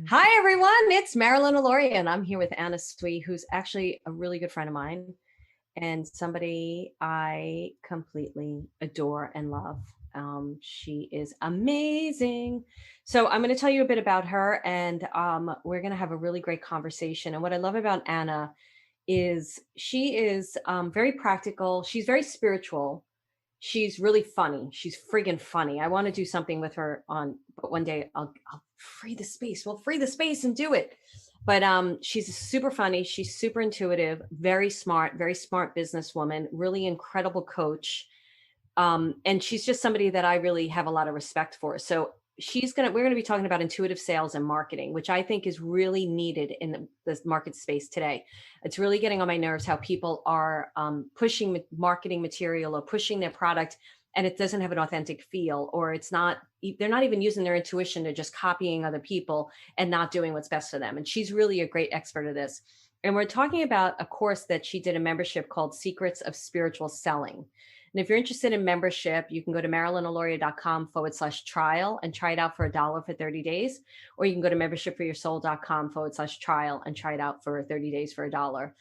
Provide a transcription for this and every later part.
Hi, everyone. It's Marilyn Aloria, and I'm here with Anna Tsui, who's actually a really good friend of mine and somebody I completely adore and love. She is amazing. So, I'm going to tell you a bit about her, and we're going to have a really great conversation. And what I love about Anna is she is very practical, she's very spiritual. She's really funny. She's friggin' funny. I want to do something with her on, but one day I'll free the space. We'll free the space and do it. But she's super funny. She's super intuitive, very smart businesswoman, really incredible coach. And she's just somebody that I really have a lot of respect for. So we're gonna be talking about intuitive sales and marketing, which I think is really needed in this market space today. It's really getting on my nerves how people are pushing marketing material or pushing their product, and it doesn't have an authentic feel, or they're not even using their intuition. They're just copying other people and not doing what's best for them. And she's really a great expert of this. And we're talking about a course that she did a membership called Secrets of Spiritual Selling. And if you're interested in membership, you can go to marilynaloria.com/trial and try it out for $1 for 30 days. Or you can go to membershipforyoursoul.com/trial and try it out for 30 days for $1.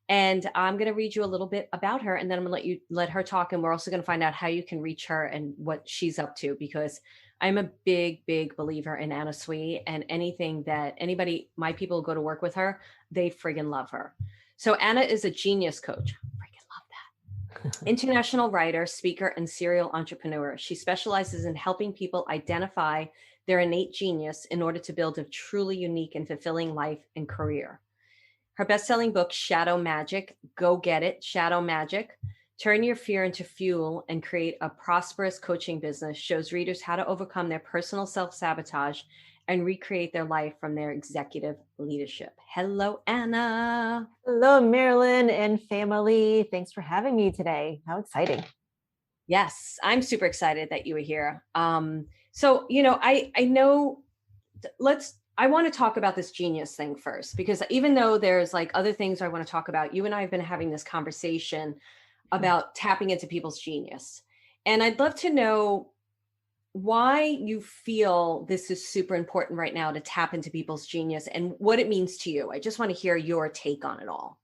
And I'm going to read you a little bit about her, and then I'm going to let her talk. And we're also going to find out how you can reach her and what she's up to, because I'm a big believer in Anna Sui, and anything that my people go to work with her, they friggin' love her. So Anna is a genius coach. International writer, speaker, and serial entrepreneur. She specializes in helping people identify their innate genius in order to build a truly unique and fulfilling life and career. Her best-selling book, Shadow Magic, go get it, Shadow Magic, turn your fear into fuel and create a prosperous coaching business, shows readers how to overcome their personal self-sabotage and recreate their life from their executive leadership. Hello, Anna. Hello, Marilyn and family. Thanks for having me today. How exciting. Yes, I'm super excited that you were here. I know I want to talk about this genius thing first, because even though there's like other things I want to talk about, you and I have been having this conversation about tapping into people's genius. And I'd love to know why you feel this is super important right now to tap into people's genius and what it means to you. I just want to hear your take on it all.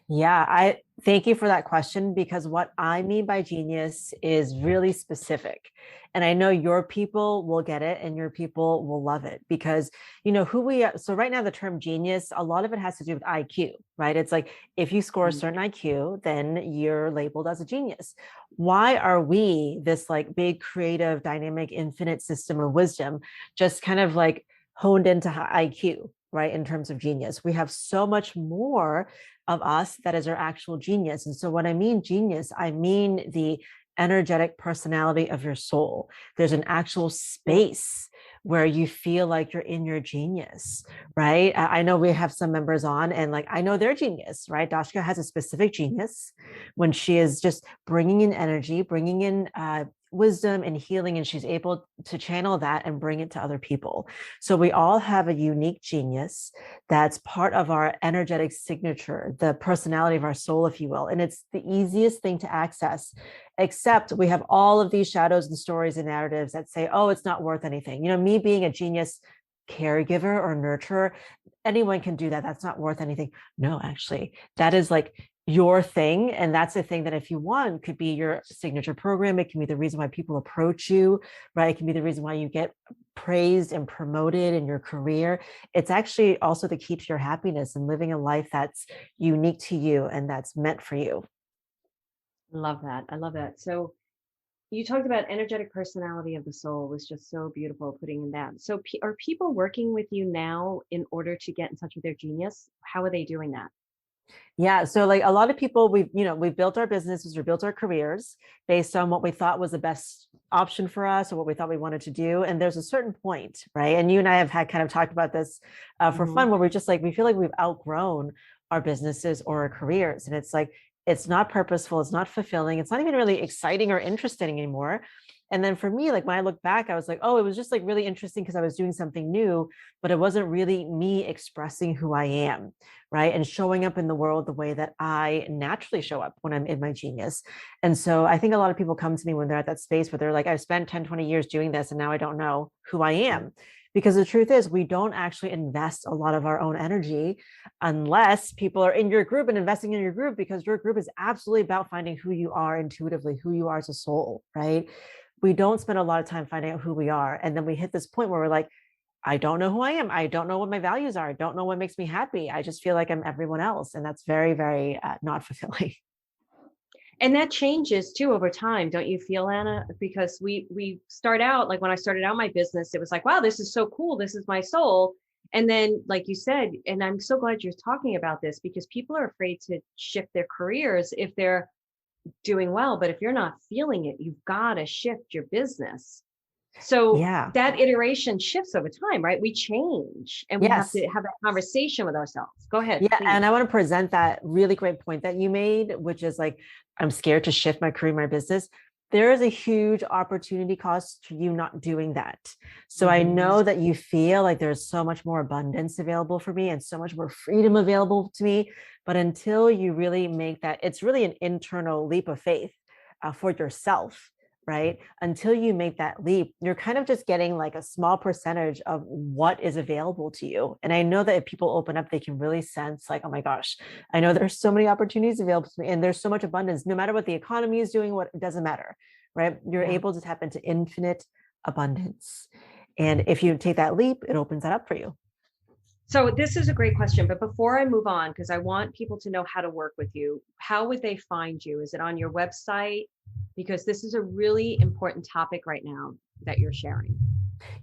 Yeah, I thank you for that question, because what I mean by genius is really specific. And I know your people will get it and your people will love it, because you know who we are. So right now the term genius, a lot of it has to do with IQ, right? It's like if you score a certain IQ, then you're labeled as a genius. Why are we this like big creative dynamic infinite system of wisdom just kind of like honed into IQ, right? In terms of genius, we have so much more of us that is our actual genius. And so when I mean genius, I mean the energetic personality of your soul. There's an actual space where you feel like you're in your genius, right? I know we have some members on, and like I know their genius, right? Dashka has a specific genius when she is just bringing in energy, bringing in wisdom and healing, and she's able to channel that and bring it to other people. So we all have a unique genius that's part of our energetic signature, the personality of our soul, if you will. And it's the easiest thing to access, except we have all of these shadows and stories and narratives that say, oh, it's not worth anything. You know, me being a genius caregiver or nurturer, anyone can do that. That's not worth anything. No, actually, that is like your thing. And that's the thing that if you want could be your signature program. It can be the reason why people approach you, right? It can be the reason why you get praised and promoted in your career. It's actually also the key to your happiness and living a life that's unique to you and that's meant for you. Love that. I love that. So you talked about energetic personality of the soul was just so beautiful putting in that. So are people working with you now in order to get in touch with their genius? How are they doing that? Yeah. So like a lot of people, we've built our businesses or built our careers based on what we thought was the best option for us or what we thought we wanted to do. And there's a certain point, right? And you and I have had kind of talked about this for fun, where we're just like, we feel like we've outgrown our businesses or our careers. And it's like, it's not purposeful. It's not fulfilling. It's not even really exciting or interesting anymore. And then for me, like when I look back, I was like, oh, it was just like really interesting because I was doing something new, but it wasn't really me expressing who I am, right? And showing up in the world the way that I naturally show up when I'm in my genius. And so I think a lot of people come to me when they're at that space where they're like, I've spent 10, 20 years doing this and now I don't know who I am. Because the truth is, we don't actually invest a lot of our own energy unless people are in your group and investing in your group, because your group is absolutely about finding who you are intuitively, who you are as a soul, right? We don't spend a lot of time finding out who we are. And then we hit this point where we're like, I don't know who I am. I don't know what my values are. I don't know what makes me happy. I just feel like I'm everyone else. And that's very, very not fulfilling. And that changes too over time, don't you feel, Anna? Because we start out, like when I started out my business, it was like, wow, this is so cool. This is my soul. And then, like you said, and I'm so glad you're talking about this, because people are afraid to shift their careers if they're doing well. But if you're not feeling it, you've got to shift your business. So Yeah. that iteration shifts over time, right? We change and we have Yes. to have that conversation with ourselves. Go ahead, Yeah. please. And I want to present that really great point that you made, which is like, I'm scared to shift my career, my business. There is a huge opportunity cost to you not doing that. So I Mhm. know that you feel like there's so much more abundance available for me and so much more freedom available to me. But until you really make that, it's really an internal leap of faith for yourself, right? Until you make that leap, you're kind of just getting like a small percentage of what is available to you. And I know that if people open up, they can really sense like, oh my gosh, I know there's so many opportunities available to me and there's so much abundance, no matter what the economy is doing, what it doesn't matter, right? You're Yeah. able to tap into infinite abundance. And if you take that leap, it opens that up for you. So this is a great question, but before I move on, because I want people to know how to work with you, how would they find you? Is it on your website? Because this is a really important topic right now that you're sharing.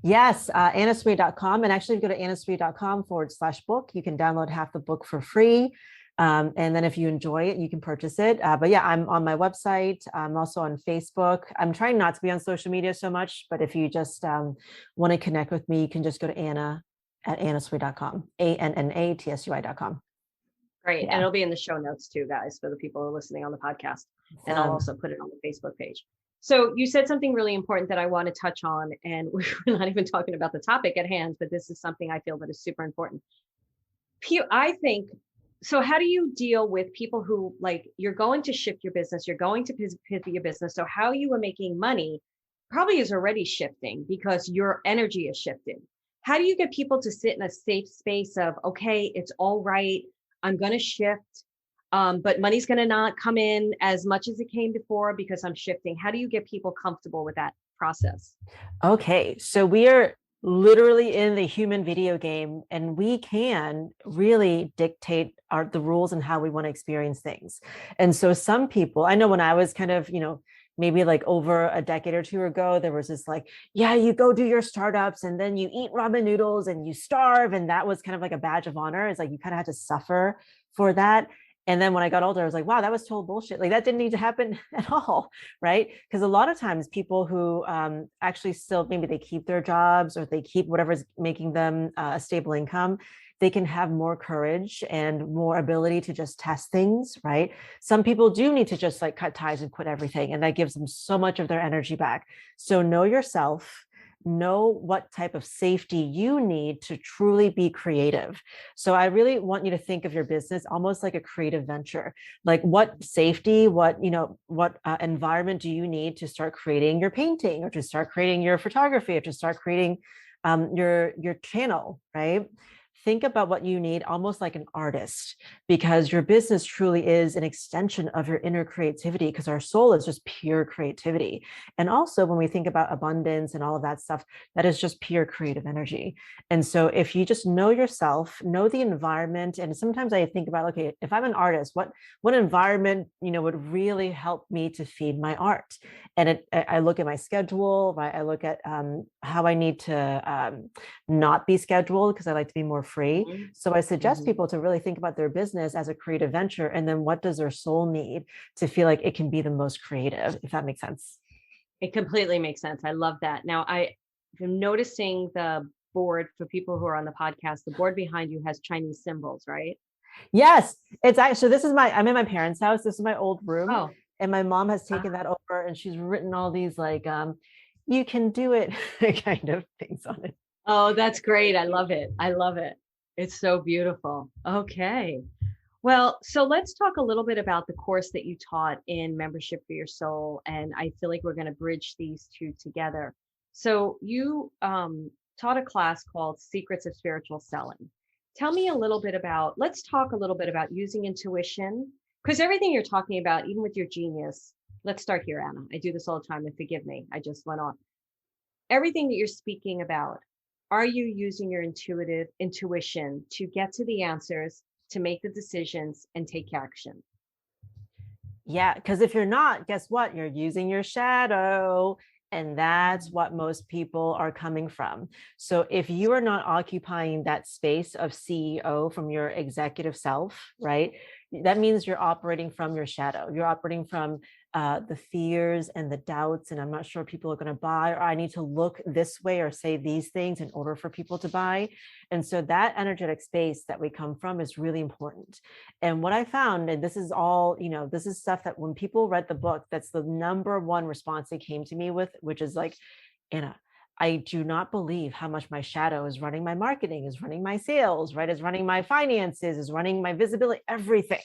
Yes, annasui.com. And actually, if you go to annasui.com/book, you can download half the book for free. And then if you enjoy it, you can purchase it. But yeah, I'm on my website. I'm also on Facebook. I'm trying not to be on social media so much, but if you just want to connect with me, you can just go to Anna at annasui.com, ANNATSUI.com. Great. And Yeah. it'll be in the show notes too, guys, for the people who are listening on the podcast. And I'll Fun. also put it on the Facebook page. So you said something really important that I want to touch on, and we're not even talking about the topic at hand, but this is something I feel that is super important. I think so. How do you deal with people who, like, you're going to shift your business, you're going to pivot your business? So how you are making money probably is already shifting because your energy is shifted. How do you get people to sit in a safe space of, okay, it's all right, I'm going to shift, but money's going to not come in as much as it came before because I'm shifting? How do you get people comfortable with that process? Okay, so we are literally in the human video game, and we can really dictate the rules and how we want to experience things. And so some people, I know when I was kind of, maybe like over a decade or two ago, there was this like, yeah, you go do your startups and then you eat ramen noodles and you starve. And that was kind of like a badge of honor. It's like you kind of had to suffer for that. And then when I got older, I was like, wow, that was total bullshit. Like that didn't need to happen at all, right? Because a lot of times people who actually still, maybe they keep their jobs or they keep whatever's making them a stable income, they can have more courage and more ability to just test things, right? Some people do need to just like cut ties and quit everything, and that gives them so much of their energy back. So know yourself, know what type of safety you need to truly be creative. So I really want you to think of your business almost like a creative venture. Like what safety, what environment do you need to start creating your painting or to start creating your photography or to start creating your channel, right? Think about what you need almost like an artist, because your business truly is an extension of your inner creativity, because our soul is just pure creativity. And also when we think about abundance and all of that stuff, that is just pure creative energy. And so if you just know yourself, know the environment, and sometimes I think about, okay, if I'm an artist, what environment, would really help me to feed my art? And I look at my schedule, right? I look at how I need to not be scheduled, because I like to be more free. Mhm. So I suggest Mhm. people to really think about their business as a creative venture. And then what does their soul need to feel like it can be the most creative, if that makes sense? It completely makes sense. I love that. Now, am noticing the board for people who are on the podcast. The board behind you has Chinese symbols, right? Yes, it's actually, so I'm in my parents' house. This is my old room. Oh, And my mom has uh, taken that over and she's written all these like, you can do it kind of things on it. oh, that's great. I love it. I love it. It's so beautiful. Okay. Well, so let's talk a little bit about the course that you taught in Membership for Your Soul. And I feel like we're going to bridge these two together. So you taught a class called Secrets of Spiritual Selling. Tell me a little bit about, let's talk a little bit about using intuition, because everything you're talking about, even with your genius, let's start here, Anna. I do this all the time, and forgive me, I just went on. Everything that you're speaking about, are you using your intuition to get to the answers, to make the decisions, and take action? Yeah, because if you're not, guess what? You're using your shadow. And that's Mm. what most people are coming from. So if you are not occupying that space of CEO from your executive self, right? That means you're operating from your shadow. You're operating from the fears and the doubts. And I'm not sure people are going to buy, or I need to look this way or say these things in order for people to buy. And so that energetic space that we come from is really important. And what I found, and this is all, this is stuff that when people read the book, that's the number one response they came to me with, which is like, Anna, I do not believe how much my shadow is running my marketing, is running my sales, right? Is running my finances, is running my visibility, everything.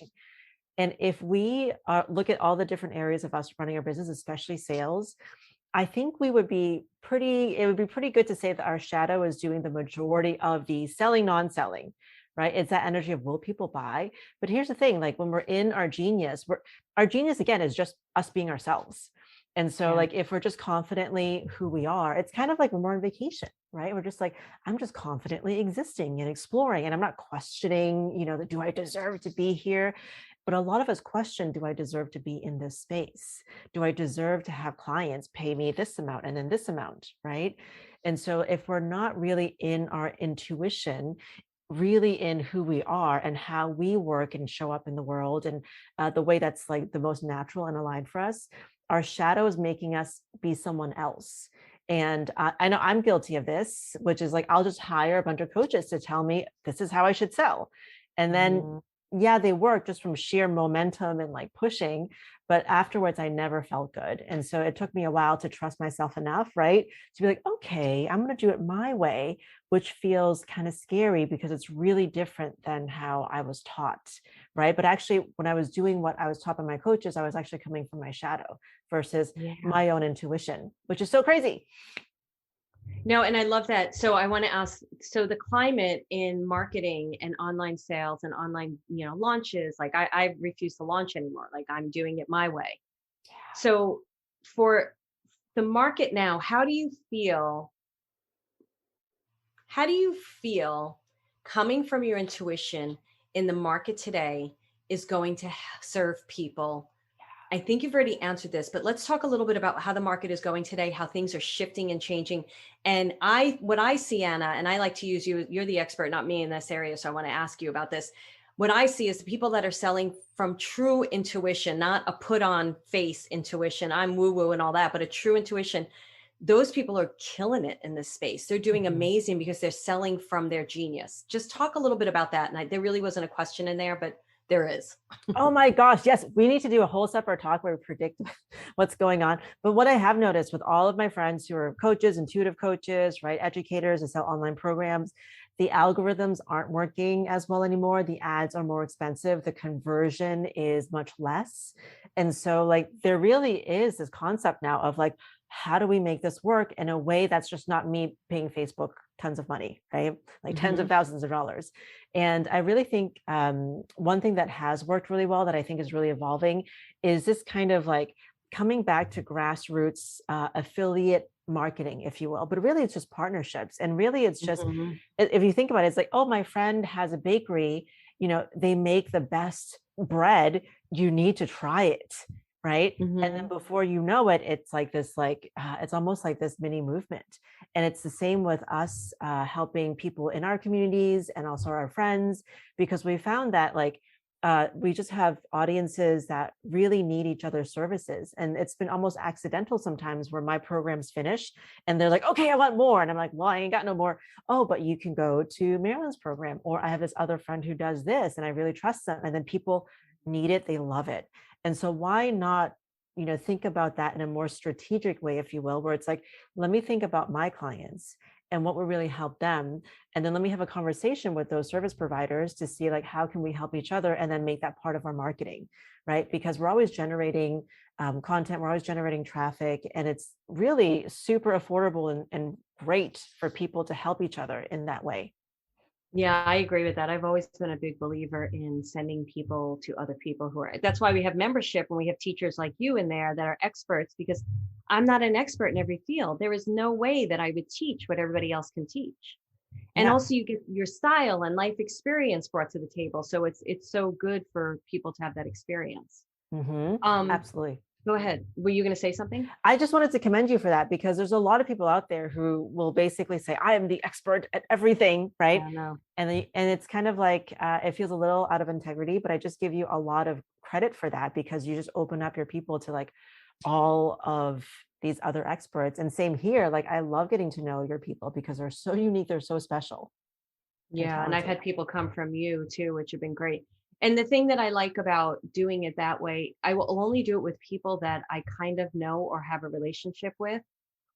And if we look at all the different areas of us running our business, especially sales, I think it would be pretty good to say that our shadow is doing the majority of the selling, non-selling, right? It's that energy of will people buy? But here's the thing, like when we're in our genius again is just us being ourselves. And so Yeah. like if we're just confidently who we are, it's kind of like when we're on vacation, right? We're just like, I'm just confidently existing and exploring, and I'm not questioning, do I deserve to be here? But a lot of us question, do I deserve to be in this space? Do I deserve to have clients pay me this amount and then this amount, right? And so if we're not really in our intuition, really in who we are and how we work and show up in the world, and the way that's like the most natural and aligned for us, our shadow is making us be someone else. And I know I'm guilty of this, which is like, I'll just hire a bunch of coaches to tell me this is how I should sell. And then, Mhm. yeah, they work just from sheer momentum and like pushing. But afterwards, I never felt good. And so it took me a while to trust myself enough, right? To be like, okay, I'm going to do it my way, which feels kind of scary because it's really different than how I was taught, right? But actually, when I was doing what I was taught by my coaches, I was actually coming from my shadow versus Yeah. my own intuition, which is so crazy. No, and I love that. So I want to ask, so the climate in marketing and online sales and online, launches, like I refuse to launch anymore. Like I'm doing it my way. So for the market now, how do you feel coming from your intuition in the market today is going to serve people? I think you've already answered this, but let's talk a little bit about how the market is going today, how things are shifting and changing. And what I see, Anna, and I like to use you, you're the expert, not me in this area. So I want to ask you about this. What I see is the people that are selling from true intuition, not a put on face intuition. I'm woo woo and all that, but a true intuition. Those people are killing it in this space. They're doing Mhm. amazing because they're selling from their genius. Just talk a little bit about that. And there really wasn't a question in there, but there is. Oh my gosh, yes, we need to do a whole separate talk where we predict what's going on. But what I have noticed with all of my friends who are coaches, intuitive coaches, right, educators and sell online programs, the algorithms aren't working as well anymore. The ads are more expensive. The conversion is much less. And so like there really is this concept now of like, how do we make this work in a way that's just not me paying Facebook tons of money, right? Like tens of Mhm. thousands of dollars. And I really think one thing that has worked really well that I think is really evolving is this kind of like coming back to grassroots affiliate marketing, if you will. But really, it's just partnerships. And really, it's just, Mhm. if you think about it, it's like, oh, my friend has a bakery, they make the best bread. You need to try it. Right. And then Mhm. before you know it, it's like this, like, it's almost like this mini movement. And it's the same with us helping people in our communities and also our friends, because we found that like we just have audiences that really need each other's services. And it's been almost accidental sometimes where my program's finished and they're like, okay, I want more. And I'm like, well, I ain't got no more. Oh, but you can go to Marilyn's program, or I have this other friend who does this and I really trust them. And then people need it, they love it. And so why not, think about that in a more strategic way, if you will, where it's like, let me think about my clients and what will really help them. And then let me have a conversation with those service providers to see like, how can we help each other and then make that part of our marketing, right? Because we're always generating content, we're always generating traffic, and it's really super affordable and great for people to help each other in that way. Yeah, I agree with that. I've always been a big believer in sending people to other people who are, that's why we have membership and we have teachers like you in there that are experts, because I'm not an expert in every field. There is no way that I would teach what everybody else can teach. And Yeah. also you get your style and life experience brought to the table. So it's so good for people to have that experience. Um, Absolutely. Go ahead. Were you going to say something? I just wanted to commend you for that because there's a lot of people out there who will basically say, I am the expert at everything, I right? don't know. And it's kind of like it feels a little out of integrity, but I just give you a lot of credit for that because you just open up your people to like all of these other experts. And same here, like I love getting to know your people because they're so unique, they're so special and Yeah, and I've talented. had people come from you too, which have been great. And the thing that I like about doing it that way, I will only do it with people that I kind of know or have a relationship with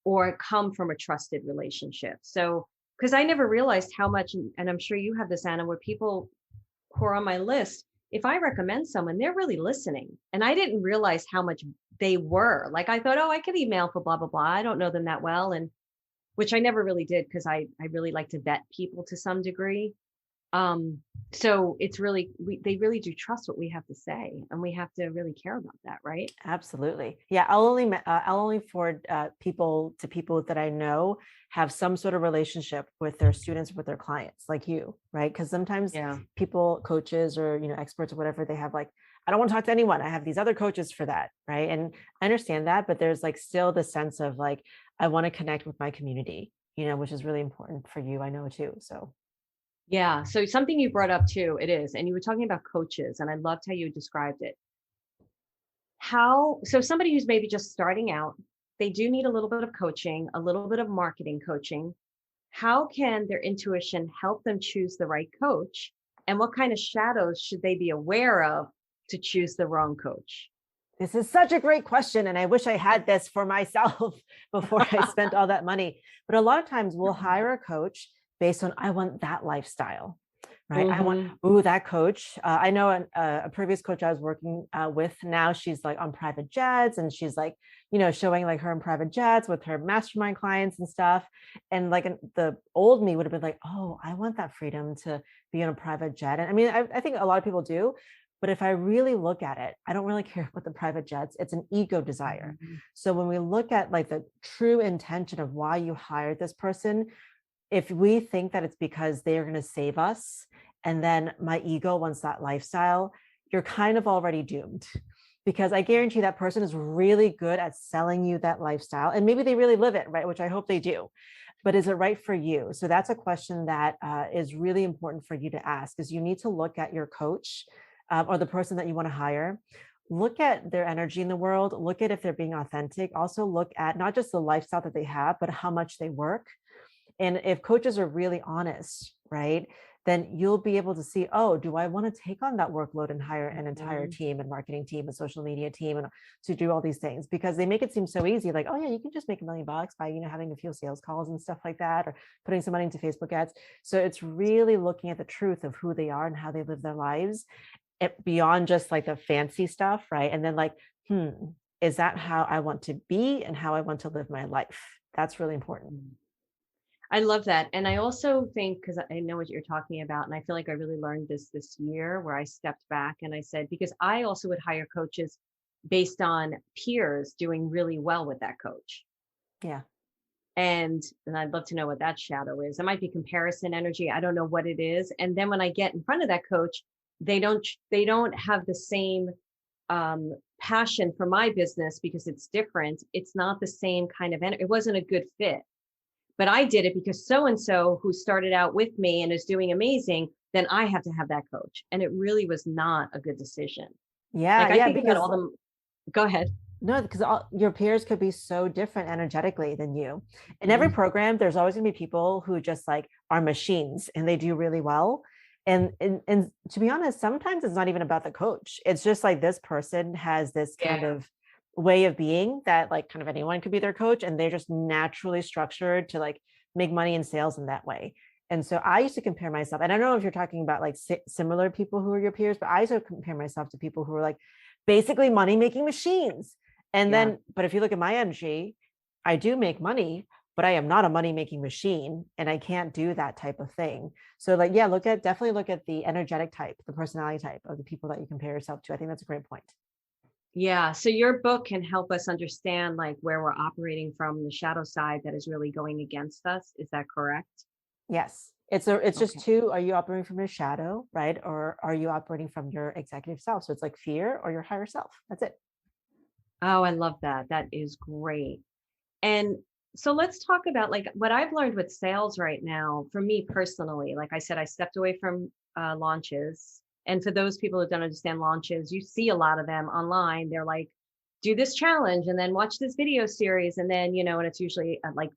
or come from a trusted relationship. So, because I never realized how much, and I'm sure you have this, Anna, where people who are on my list, if I recommend someone, they're really listening. And I didn't realize how much they were. Like I thought, oh, I could email for blah, blah, blah. I don't know them that well. And which I never really did because I really like to vet people to some degree. Um, so it's really they really do trust what we have to say, and we have to really care about that, right? Absolutely. Yeah, I'll only forward people that I know have some sort of relationship with their students, with their clients, like you, right? Because sometimes Yeah. people, coaches, or experts or whatever, they have like, I don't want to talk to anyone. I have these other coaches for that, right? And I understand that, but there's like still the sense of like I want to connect with my community, which is really important for you. I know too. So Yeah. So something you brought up too, it is, and you were talking about coaches, and I loved how you described it. How so somebody who's maybe just starting out, they do need a little bit of coaching, a little bit of marketing coaching. How can their intuition help them choose the right coach? And what kind of shadows should they be aware of to choose the wrong coach? this is such a great question. And I wish I had this for myself before I spent all that money. But a lot of times we'll hire a coach based on, I want that lifestyle, right? I want, Hmm. ooh, that coach. I know a previous coach I was working with now, she's like on private jets and she's like, showing like her in private jets with her mastermind clients and stuff. And like the old me would have been like, oh, I want that freedom to be on a private jet. And I mean, I think a lot of people do, but if I really look at it, I don't really care about the private jets. It's an ego desire. So when we look at like the true intention of why you hired this person, if we think that it's because they are going to save us, and then my ego wants that lifestyle, you're kind of already doomed. Because I guarantee that person is really good at selling you that lifestyle. And maybe they really live it, right? Which I hope they do. But is it right for you? So that's a question that is really important for you to ask, is you need to look at your coach or the person that you want to hire. Look at their energy in the world. Look at if they're being authentic. Also look at not just the lifestyle that they have, but how much they work. And if coaches are really honest, right, then you'll be able to see, oh, do I want to take on that workload and hire an entire Mhm. team and marketing team and social media team and to do all these things? Because they make it seem so easy, like, oh yeah, you can just make $1 million by, having a few sales calls and stuff like that, or putting some money into Facebook ads. So it's really looking at the truth of who they are and how they live their lives beyond just like the fancy stuff, right? And then like, is that how I want to be and how I want to live my life? That's really important. Mm. I love that. And I also think, because I know what you're talking about, and I feel like I really learned this year where I stepped back and I said, because I also would hire coaches based on peers doing really well with that coach. Yeah. And I'd love to know what that shadow is. It might be comparison energy. I don't know what it is. And then when I get in front of that coach, they don't have the same passion for my business because it's different. It's not the same kind of energy. It wasn't a good fit. But I did it because so and so who started out with me and is doing amazing, then I have to have that coach. And it really was not a good decision. Yeah, Like I yeah, think about all because them. Go ahead. no, because your peers could be so different energetically than you. In every Mhm. program, there's always going to be people who just like are machines and they do really well. And to be honest, sometimes it's not even about the coach. It's just like this person has this kind Yeah. of way of being that like kind of anyone could be their coach, and they're just naturally structured to like make money in sales in that way. And so I used to compare myself, and I don't know if you're talking about like similar people who are your peers, but I used to compare myself to people who are like basically money making machines. And Yeah. then, but if you look at my energy, I do make money, but I am not a money making machine and I can't do that type of thing. So like, yeah, definitely look at the energetic type, the personality type of the people that you compare yourself to. I think that's a great point. Yeah. So your book can help us understand like where we're operating from the shadow side that is really going against us. Is that correct? Yes. It's just Okay. two. Are you operating from your shadow, right? Or are you operating from your executive self? So it's like fear or your higher self. That's it. Oh, I love that. That is great. And so let's talk about like what I've learned with sales right now for me personally. Like I said, I stepped away from launches. And for those people who don't understand launches, you see a lot of them online. They're like, do this challenge and then watch this video series. And then, and it's usually like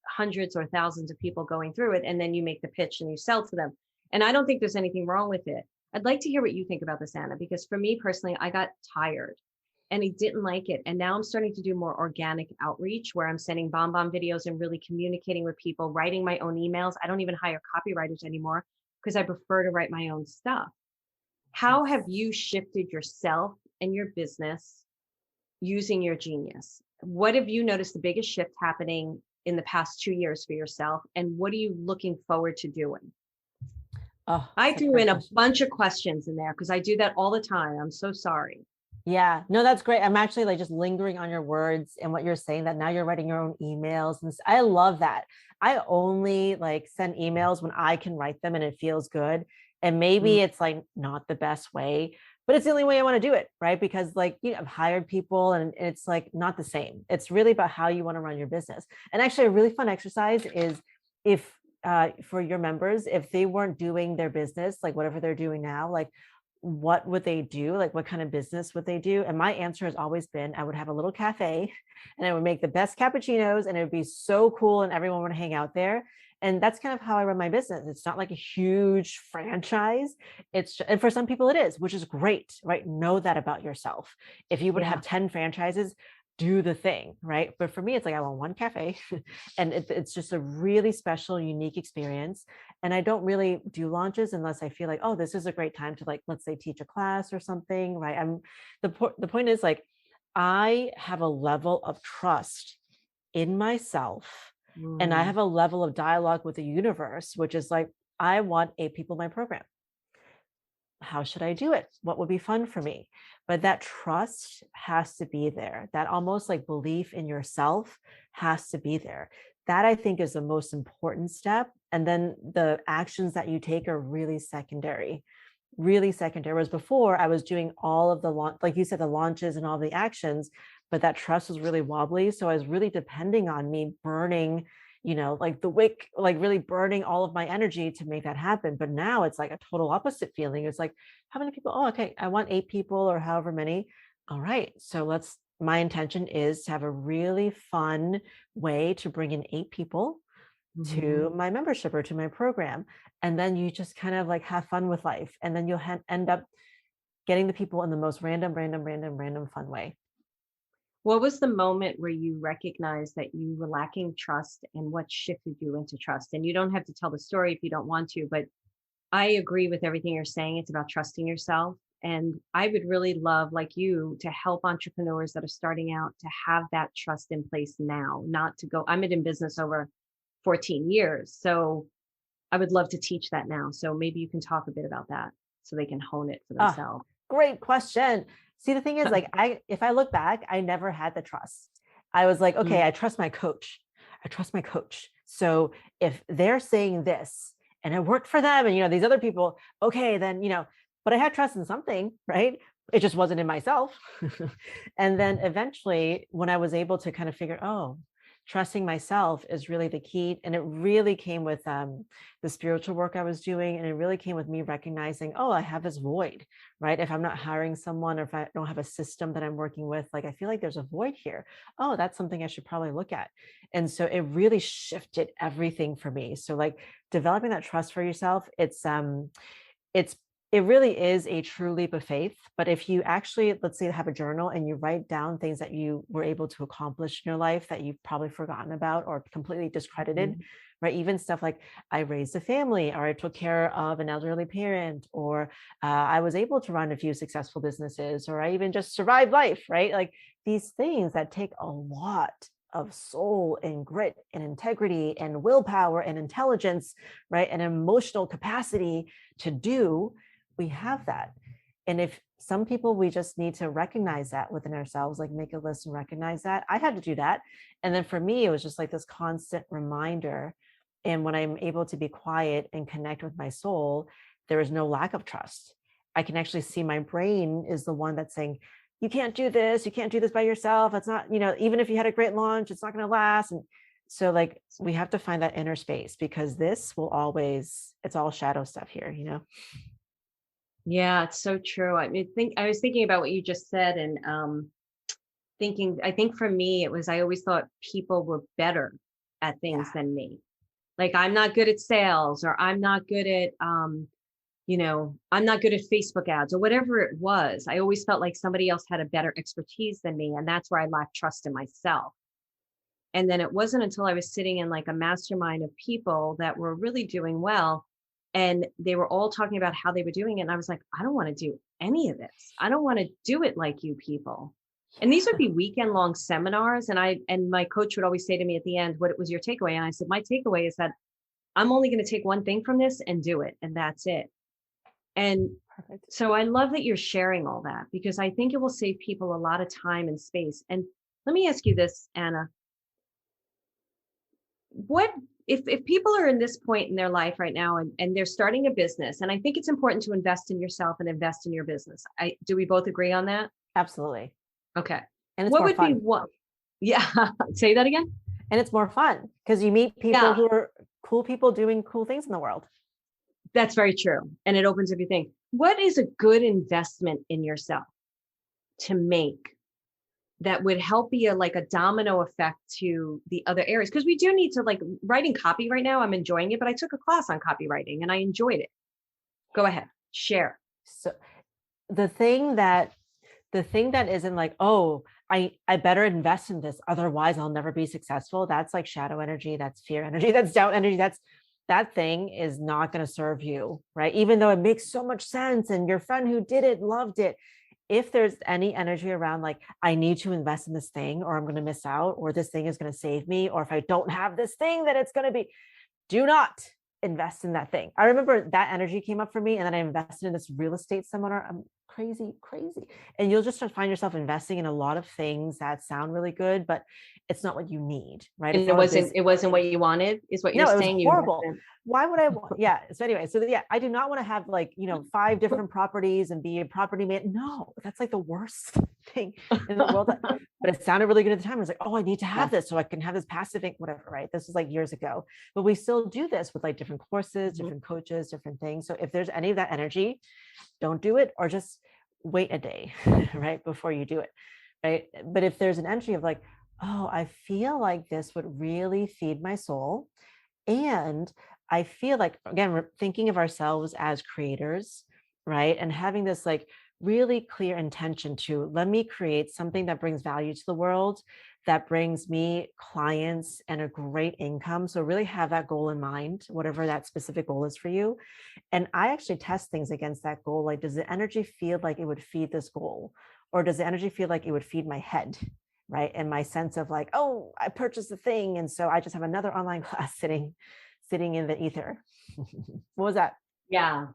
hundreds or thousands of people going through it. And then you make the pitch and you sell to them. And I don't think there's anything wrong with it. I'd like to hear what you think about this, Anna, because for me personally, I got tired and he didn't like it. And now I'm starting to do more organic outreach where I'm sending bomb videos and really communicating with people, writing my own emails. I don't even hire copywriters anymore because I prefer to write my own stuff. How have Yes. you shifted yourself and your business using your genius? What have you noticed the biggest shift happening in the past 2 years for yourself? And what are you looking forward to doing? Oh, I such a threw great in a question. bunch of questions in there because I do that all the time. I'm so sorry. Yeah, no, that's great. I'm actually like just lingering on your words and what you're saying that now you're writing your own emails. And I love that. I only like send emails when I can write them and it feels good. And Mm, maybe it's like not the best way, but it's the only way I want to do it. Right. Because like, I've hired people and it's like not the same. It's really about how you want to run your business. And actually, a really fun exercise is if, for your members, if they weren't doing their business, like whatever they're doing now, like what would they do? Like, what kind of business would they do? And my answer has always been I would have a little cafe and I would make the best cappuccinos and it would be so cool and everyone would hang out there. And that's kind of how I run my business. It's not like a huge franchise. And for some people it is, which is great, right? Know that about yourself. If you would yeah. have 10 franchises, do the thing, right? But for me, it's like I want one cafe and it's just a really special, unique experience. And I don't really do launches unless I feel like, oh, this is a great time to like, let's say teach a class or something, right? The point is like, I have a level of trust in myself and I Mm. have a level of dialogue with the universe, which is like, I want 8 people in my program. How should I do it? What would be fun for me? But that trust has to be there. That almost like belief in yourself has to be there. That I think is the most important step. And then the actions that you take are really secondary. Really secondary. Whereas before I was doing all of the launch, like you said, the launches and all the actions, but that trust was really wobbly. So I was really depending on me burning, like the wick, like really burning all of my energy to make that happen. But now it's like a total opposite feeling. It's like, how many people? Oh, okay. I want 8 people or however many. All right. So my intention is to have a really fun way to bring in 8 people Mhm. to my membership or to my program. And then you just kind of like have fun with life. And then you'll end up getting the people in the most random fun way. What was the moment where you recognized that you were lacking trust and what shifted you into trust? And you don't have to tell the story if you don't want to, but I agree with everything you're saying. It's about trusting yourself. And I would really love, like you, to help entrepreneurs that are starting out to have that trust in place now, not to go. I'm in business over 14 years. So I would love to teach that now. So maybe you can talk a bit about that so they can hone it for Ah, themselves. great question. See, the thing is, like, if I look back, I never had the trust. I was like, okay, Mm, I trust my coach. I trust my coach. So if they're saying this and it worked for them, and these other people, okay, then but I had trust in something, right? It just wasn't in myself. And then eventually, when I was able to kind of figure, oh, trusting myself is really the key. And it really came with the spiritual work I was doing. And it really came with me recognizing, oh, I have this void, right? If I'm not hiring someone or if I don't have a system that I'm working with, like, I feel like there's a void here. Oh, that's something I should probably look at. And so it really shifted everything for me. So like developing that trust for yourself, it's it really is a true leap of faith. But if you actually, let's say, have a journal and you write down things that you were able to accomplish in your life that you've probably forgotten about or completely discredited, mhm. right? Even stuff like I raised a family, or I took care of an elderly parent, or I was able to run a few successful businesses, or I even just survived life, right? Like these things that take a lot of soul and grit and integrity and willpower and intelligence, right? And emotional capacity to do, we have that. And if some people, we just need to recognize that within ourselves, like make a list and recognize that. I had to do that. And then for me, it was just like this constant reminder. And when I'm able to be quiet and connect with my soul, there is no lack of trust. I can actually see my brain is the one that's saying, you can't do this. You can't do this by yourself. It's not, even if you had a great launch, it's not going to last. And so like, we have to find that inner space, because this will always, it's all shadow stuff here. Yeah, it's so true. I was thinking about what you just said, and I think for me, it was, I always thought people were better at things Yeah. than me. Like, I'm not good at sales, or I'm not good at, I'm not good at Facebook ads, or whatever it was. I always felt like somebody else had a better expertise than me. And that's where I lacked trust in myself. And then it wasn't until I was sitting in like a mastermind of people that were really doing well, and they were all talking about how they were doing it. And I was like, I don't want to do any of this. I don't want to do it like you people. And these would be weekend long seminars. And my coach would always say to me at the end, what was your takeaway? And I said, my takeaway is that I'm only going to take one thing from this and do it. And that's it. And Perfect. so I love that you're sharing all that, because I think it will save people a lot of time and space. And let me ask you this, Anna. What if people are in this point in their life right now, and they're starting a business, and I think it's important to invest in yourself and invest in your business. Do we both agree on that? Absolutely. Okay. And it's What more would be fun. one? Yeah. Say that again. And it's more fun because you meet people Yeah, who are cool people doing cool things in the world. that's very true. And it opens up your thing. What is a good investment in yourself to make that would help be like a domino effect to the other areas? Because we do need to, like, writing copy right now. I'm enjoying it, but I took a class on copywriting and I enjoyed it. Go ahead, share. So the thing that isn't like, oh, I better invest in this, otherwise I'll never be successful. That's like shadow energy, that's fear energy, that's doubt energy. That thing is not going to serve you, right? Even though it makes so much sense and your friend who did it loved it. If there's any energy around like, I need to invest in this thing or I'm going to miss out, or this thing is going to save me, or if I don't have this thing, then it's going to be, do not invest in that thing. I remember that energy came up for me, and then I invested in this real estate seminar. I'm crazy. And you'll just find yourself investing in a lot of things that sound really good, but it's not what you need, right? And It's not a business. it wasn't what you wanted, is what you're No, it was saying. You horrible. invested. Why would I want? Yeah. So anyway, so yeah, I do not want to have like, 5 different properties and be a property man. No, that's like the worst thing in the world. But it sounded really good at the time. I was like, oh, I need to have this so I can have this passive income, whatever, right? This was like years ago, but we still do this with like different courses, different coaches, different things. So if there's any of that energy, don't do it, or just wait a day, right, before you do it, right? But if there's an energy of like, oh, I feel like this would really feed my soul. And I feel like, again, we're thinking of ourselves as creators, right? And having this like really clear intention to, let me create something that brings value to the world, that brings me clients and a great income. So really have that goal in mind, whatever that specific goal is for you. And I actually test things against that goal. Like, does the energy feel like it would feed this goal? Or does the energy feel like it would feed my head? Right. And my sense of like, oh, I purchased the thing. And so I just have another online class sitting in the ether. What was that? Yeah.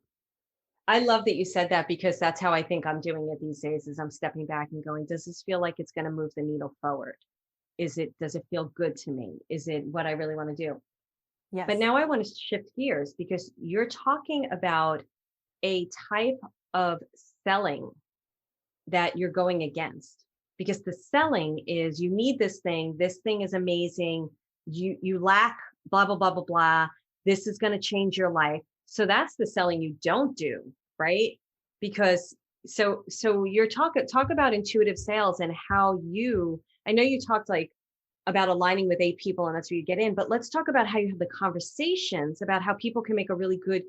I love that you said that, because that's how I think I'm doing it these days, is I'm stepping back and going, does this feel like it's going to move the needle forward? Does it feel good to me? Is it what I really want to do? But Yes. now I want to shift gears, because you're talking about a type of selling that you're going against, because the selling is, you need this thing is amazing, you lack blah blah blah blah blah, this is going to change your life. So that's the selling you don't do, right? Because so you're talk about intuitive sales, and how I know you talked like about aligning with 8 people, and that's where you get in, but let's talk about how you have the conversations about how people can make a really good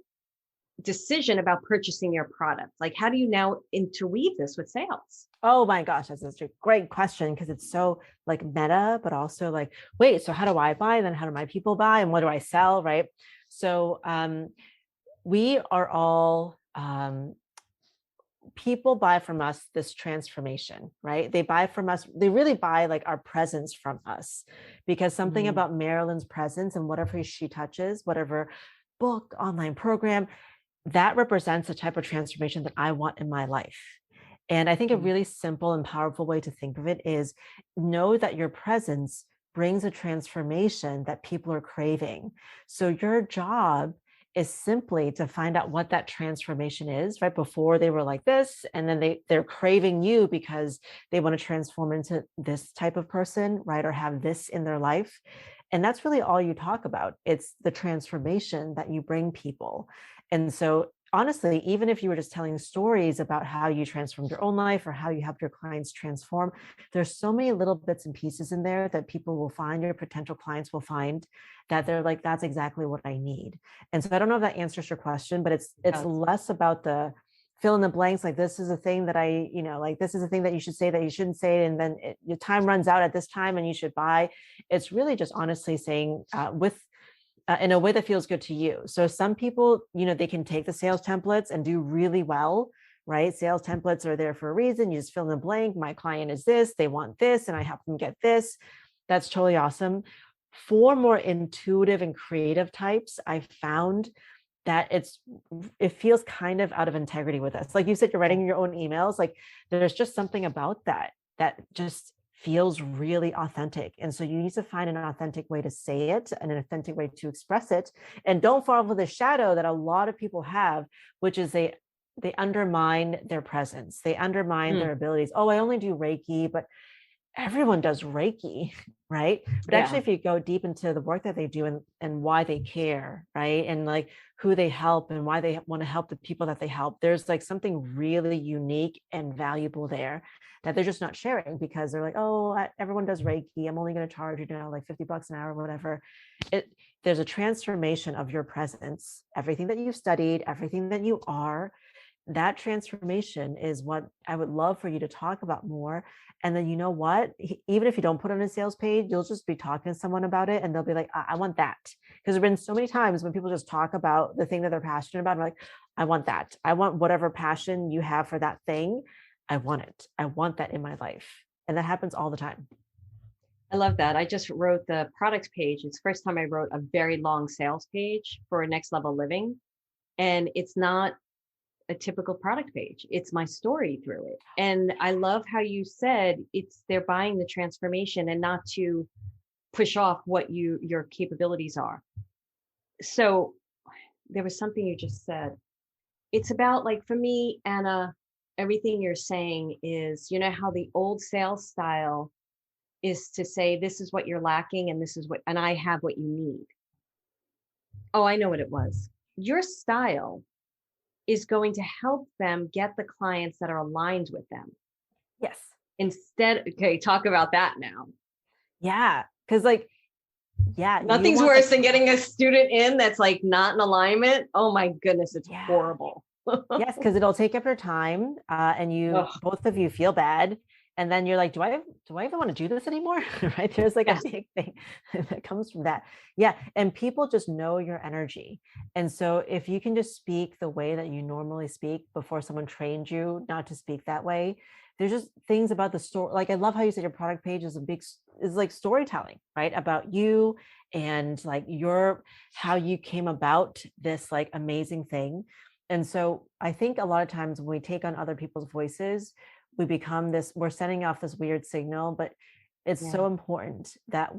decision about purchasing your product. Like, how do you now interweave this with sales? Oh my gosh, that's such a great question, because it's so like meta, but also like, wait, so how do I buy? Then how do my people buy? And what do I sell? Right. So we are all people buy from us this transformation, right? They buy from us, they really buy like our presence from us, because something Mm, about Marilyn's presence and whatever she touches, whatever book, online program, that represents the type of transformation that I want in my life. And I think a mm. really simple and powerful way to think of it is know that your presence brings a transformation that people are craving. So your job is simply to find out what that transformation is. Right before they were like this, and then they're craving you because they want to transform into this type of person, right? Or have this in their life. And that's really all you talk about. It's the transformation that you bring people. And so honestly, even if you were just telling stories about how you transformed your own life or how you helped your clients transform, there's so many little bits and pieces in there that people will find, your potential clients will find, that they're like, that's exactly what I need. And so I don't know if that answers your question, but it's Yes. less about the fill in the blanks, like this is a thing that I, like this is a thing that you should say that you shouldn't say, and then your time runs out at this time and you should buy. It's really just honestly saying with in a way that feels good to you. So some people, they can take the sales templates and do really well, right? Sales templates are there for a reason. You just fill in the blank. My client is this, they want this, and I help them get this. That's totally awesome. For more intuitive and creative types, I found that it feels kind of out of integrity with us. Like you said, you're Yeah. writing your own emails. Like there's just something about that just feels really authentic. And so you need to find an authentic way to say it and an authentic way to express it. And don't fall for the shadow that a lot of people have, which is they undermine their presence. They undermine Mm, their abilities. Oh, I only do Reiki, but everyone does Reiki, right? But yeah. actually, if you go deep into the work that they do and why they care, right? And like who they help and why they want to help the people that they help, there's like something really unique and valuable there that they're just not sharing because they're like, oh, everyone does Reiki. I'm only going to charge, like $50 an hour, or whatever. There's a transformation of your presence, everything that you've studied, everything that you are. That transformation is what I would love for you to talk about more. And then, you know what? Even if you don't put on a sales page, you'll just be talking to someone about it and they'll be like, I want that. Because there have been so many times when people just talk about the thing that they're passionate about. I'm like, I want that. I want whatever passion you have for that thing. I want it. I want that in my life. And that happens all the time. I love that. I just wrote the products page. It's the first time I wrote a very long sales page for Next Level Living. And it's not a typical product page. It's my story through it. And I love how you said they're buying the transformation and not to push off what your capabilities are. So there was something you just said. It's about, like, for me, Anna, everything you're saying is, how the old sales style is to say, this is what you're lacking and and I have what you need. Oh, I know what it was. Your style is going to help them get the clients that are aligned with them. Yes. Okay, talk about that now. Yeah. Because, like, yeah, you Nothing's want worse than getting a student in that's like not in alignment. Oh my goodness, it's yeah. horrible. Yes, because it'll take up your time, and you Ugh, both of you feel bad, and then you're like, do I even want to do this anymore? Right? There's like a yes. big thing that comes from that. Yeah, and people just know your energy, and so if you can just speak the way that you normally speak before someone trained you not to speak that way, there's just things about the story. Like I love how you said your product page is like storytelling, right? About you and like your how you came about this like amazing thing. And so I think a lot of times when we take on other people's voices, we become this, we're sending off this weird signal, but it's Yeah. so important that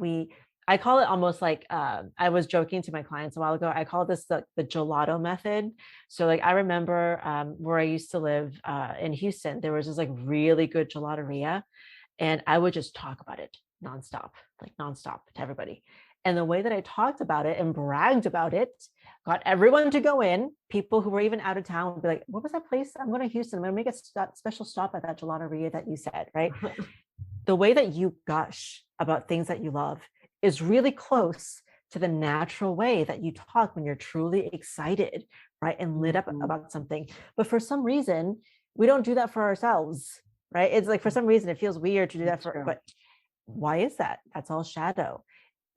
I call it almost like, I was joking to my clients a while ago. I call this the gelato method. So like, I remember where I used to live in Houston, there was this like really good gelateria and I would just talk about it nonstop to everybody. And the way that I talked about it and bragged about it got everyone to go in. People who were even out of town would be like, what was that place? I'm going to Houston. I'm going to make a special stop at that gelateria that you said, right? The way that you gush about things that you love is really close to the natural way that you talk when you're truly excited, right? And lit up Mhm. about something. But for some reason, we don't do that for ourselves, right? It's like for some reason it feels weird to do that It's true. but why is that? That's all shadow.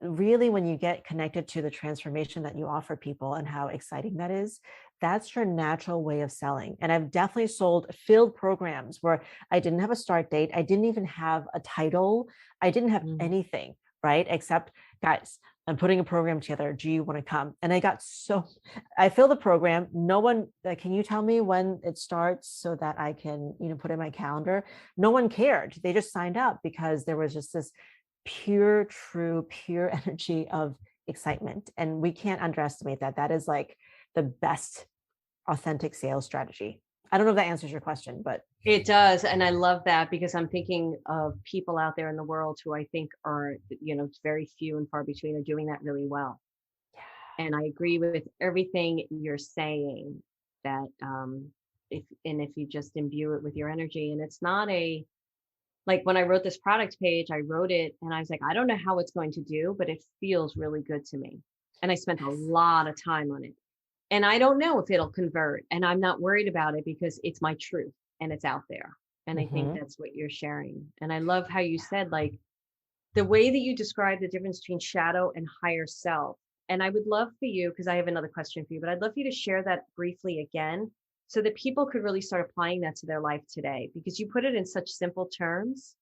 Really, when you get connected to the transformation that you offer people and how exciting that is, that's your natural way of selling. And I've definitely sold field programs where I didn't have a start date. I didn't even have a title. I didn't have Mm. anything, right? Except, guys, I'm putting a program together. Do you want to come? And I filled the program. No one, can you tell me when it starts so that I can, put in my calendar? No one cared. They just signed up because there was just this pure, true, pure energy of excitement. And we can't underestimate that. That is like the best authentic sales strategy. I don't know if that answers your question, but It does, and I love that because I'm thinking of people out there in the world who I think are, very few and far between are doing that really well. And I agree with everything you're saying that if you just imbue it with your energy, and it's not a like when I wrote this product page, I wrote it and I was like, I don't know how it's going to do, but it feels really good to me. And I spent a lot of time on it. And I don't know if it'll convert, and I'm not worried about it because it's my truth and it's out there. And I think Mhm. that's what you're sharing. And I love how you said, like, the way that you describe the difference between shadow and higher self. And I would love for you, because I have another question for you, but I'd love for you to share that briefly again so that people could really start applying that to their life today, because you put it in such simple terms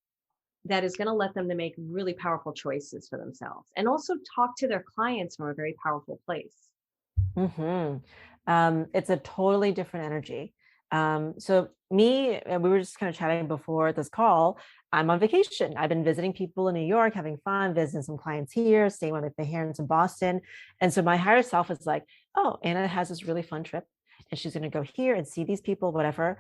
that is going to let them to make really powerful choices for themselves and also talk to their clients from a very powerful place. Mhm. It's a totally different energy. So me, and we were just kind of chatting before this call. I'm on vacation. I've been visiting people in New York, having fun, visiting some clients here, staying with my parents in Boston. And so my higher self is like, oh, Anna has this really fun trip and she's going to go here and see these people, whatever.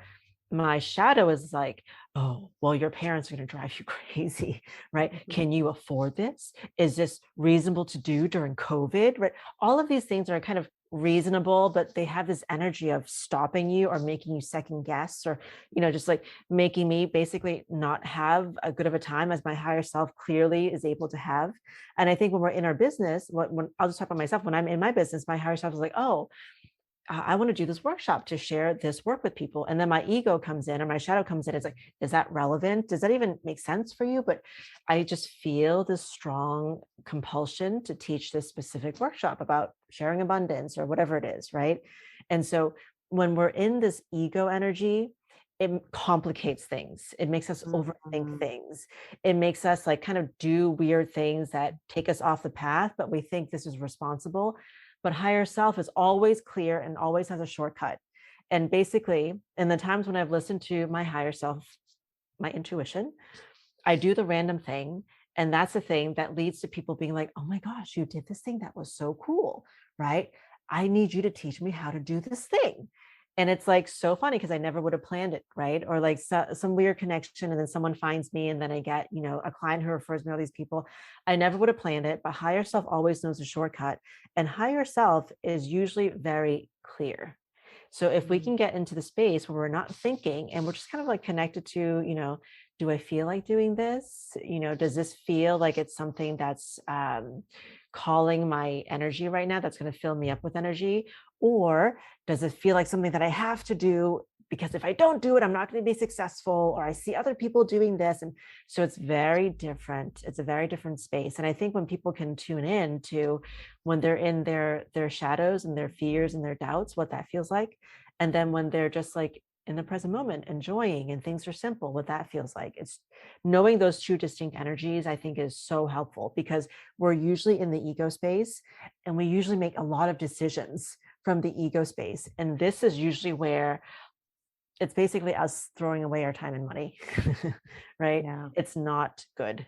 My shadow is like, oh, well, your parents are going to drive you crazy, right? Mhm. Can you afford this? Is this reasonable to do during COVID? Right? All of these things are kind of reasonable, but they have this energy of stopping you or making you second guess, or just like making me basically not have a good of a time as my higher self clearly is able to have. And I think when we're in our business, when I'll just talk about myself, when I'm in my business, my higher self is like, oh, I want to do this workshop to share this work with people. And then my ego comes in or my shadow comes in. It's like, is that relevant? Does that even make sense for you? But I just feel this strong compulsion to teach this specific workshop about sharing abundance or whatever it is. Right. And so when we're in this ego energy, it complicates things. It makes us overthink Mhm. things. It makes us like kind of do weird things that take us off the path, but we think this is responsible. But higher self is always clear and always has a shortcut. And basically, in the times when I've listened to my higher self, my intuition, I do the random thing. And that's the thing that leads to people being like, oh my gosh, you did this thing that was so cool, right? I need you to teach me how to do this thing. And it's like so funny because I never would have planned it, right? Or like some weird connection, and then someone finds me, and then I get, a client who refers me to all these people. I never would have planned it, but higher self always knows a shortcut. And higher self is usually very clear. So if we Mhm. can get into the space where we're not thinking and we're just kind of like connected to, do I feel like doing this? Does this feel like it's something that's calling my energy right now, that's going to fill me up with energy? Or does it feel like something that I have to do because if I don't do it, I'm not going to be successful, or I see other people doing this? And so it's very different. It's a very different space. And I think when people can tune in to when they're in their shadows and their fears and their doubts, what that feels like. And then when they're just like in the present moment, enjoying and things are simple, what that feels like. It's knowing those two distinct energies, I think, is so helpful because we're usually in the ego space and we usually make a lot of decisions from the ego space. And this is usually where it's basically us throwing away our time and money, right? Yeah. It's not good.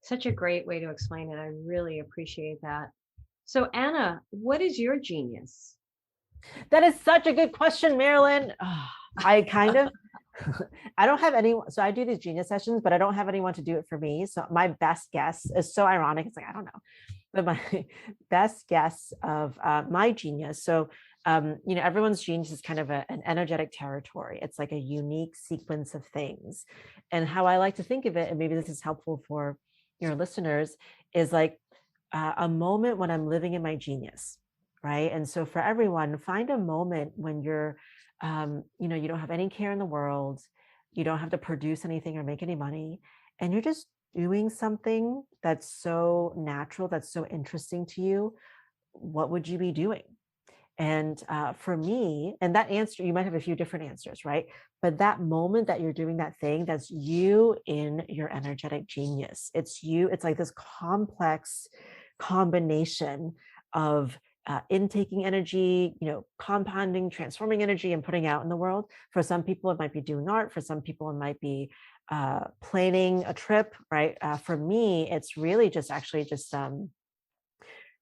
Such a great way to explain it. I really appreciate that. So, Anna, what is your genius? That is such a good question, Marilyn. I kind of, I don't have anyone. So I do these genius sessions, but I don't have anyone to do it for me. So my best guess is so ironic. It's like, I don't know, but my best guess of my genius. So, everyone's genius is kind of an energetic territory. It's like a unique sequence of things. And how I like to think of it, and maybe this is helpful for your listeners, is like a moment when I'm living in my genius, right? And so for everyone, find a moment when you're, you don't have any care in the world, you don't have to produce anything or make any money, and you're just doing something that's so natural, that's so interesting to you. What would you be doing? And for me, and that answer, you might have a few different answers, right? But that moment that you're doing that thing, that's you in your energetic genius. It's you, it's like this complex combination of intaking energy, compounding, transforming energy and putting out in the world. For some people, it might be doing art. For some people, it might be planning a trip, right? For me, it's really just actually just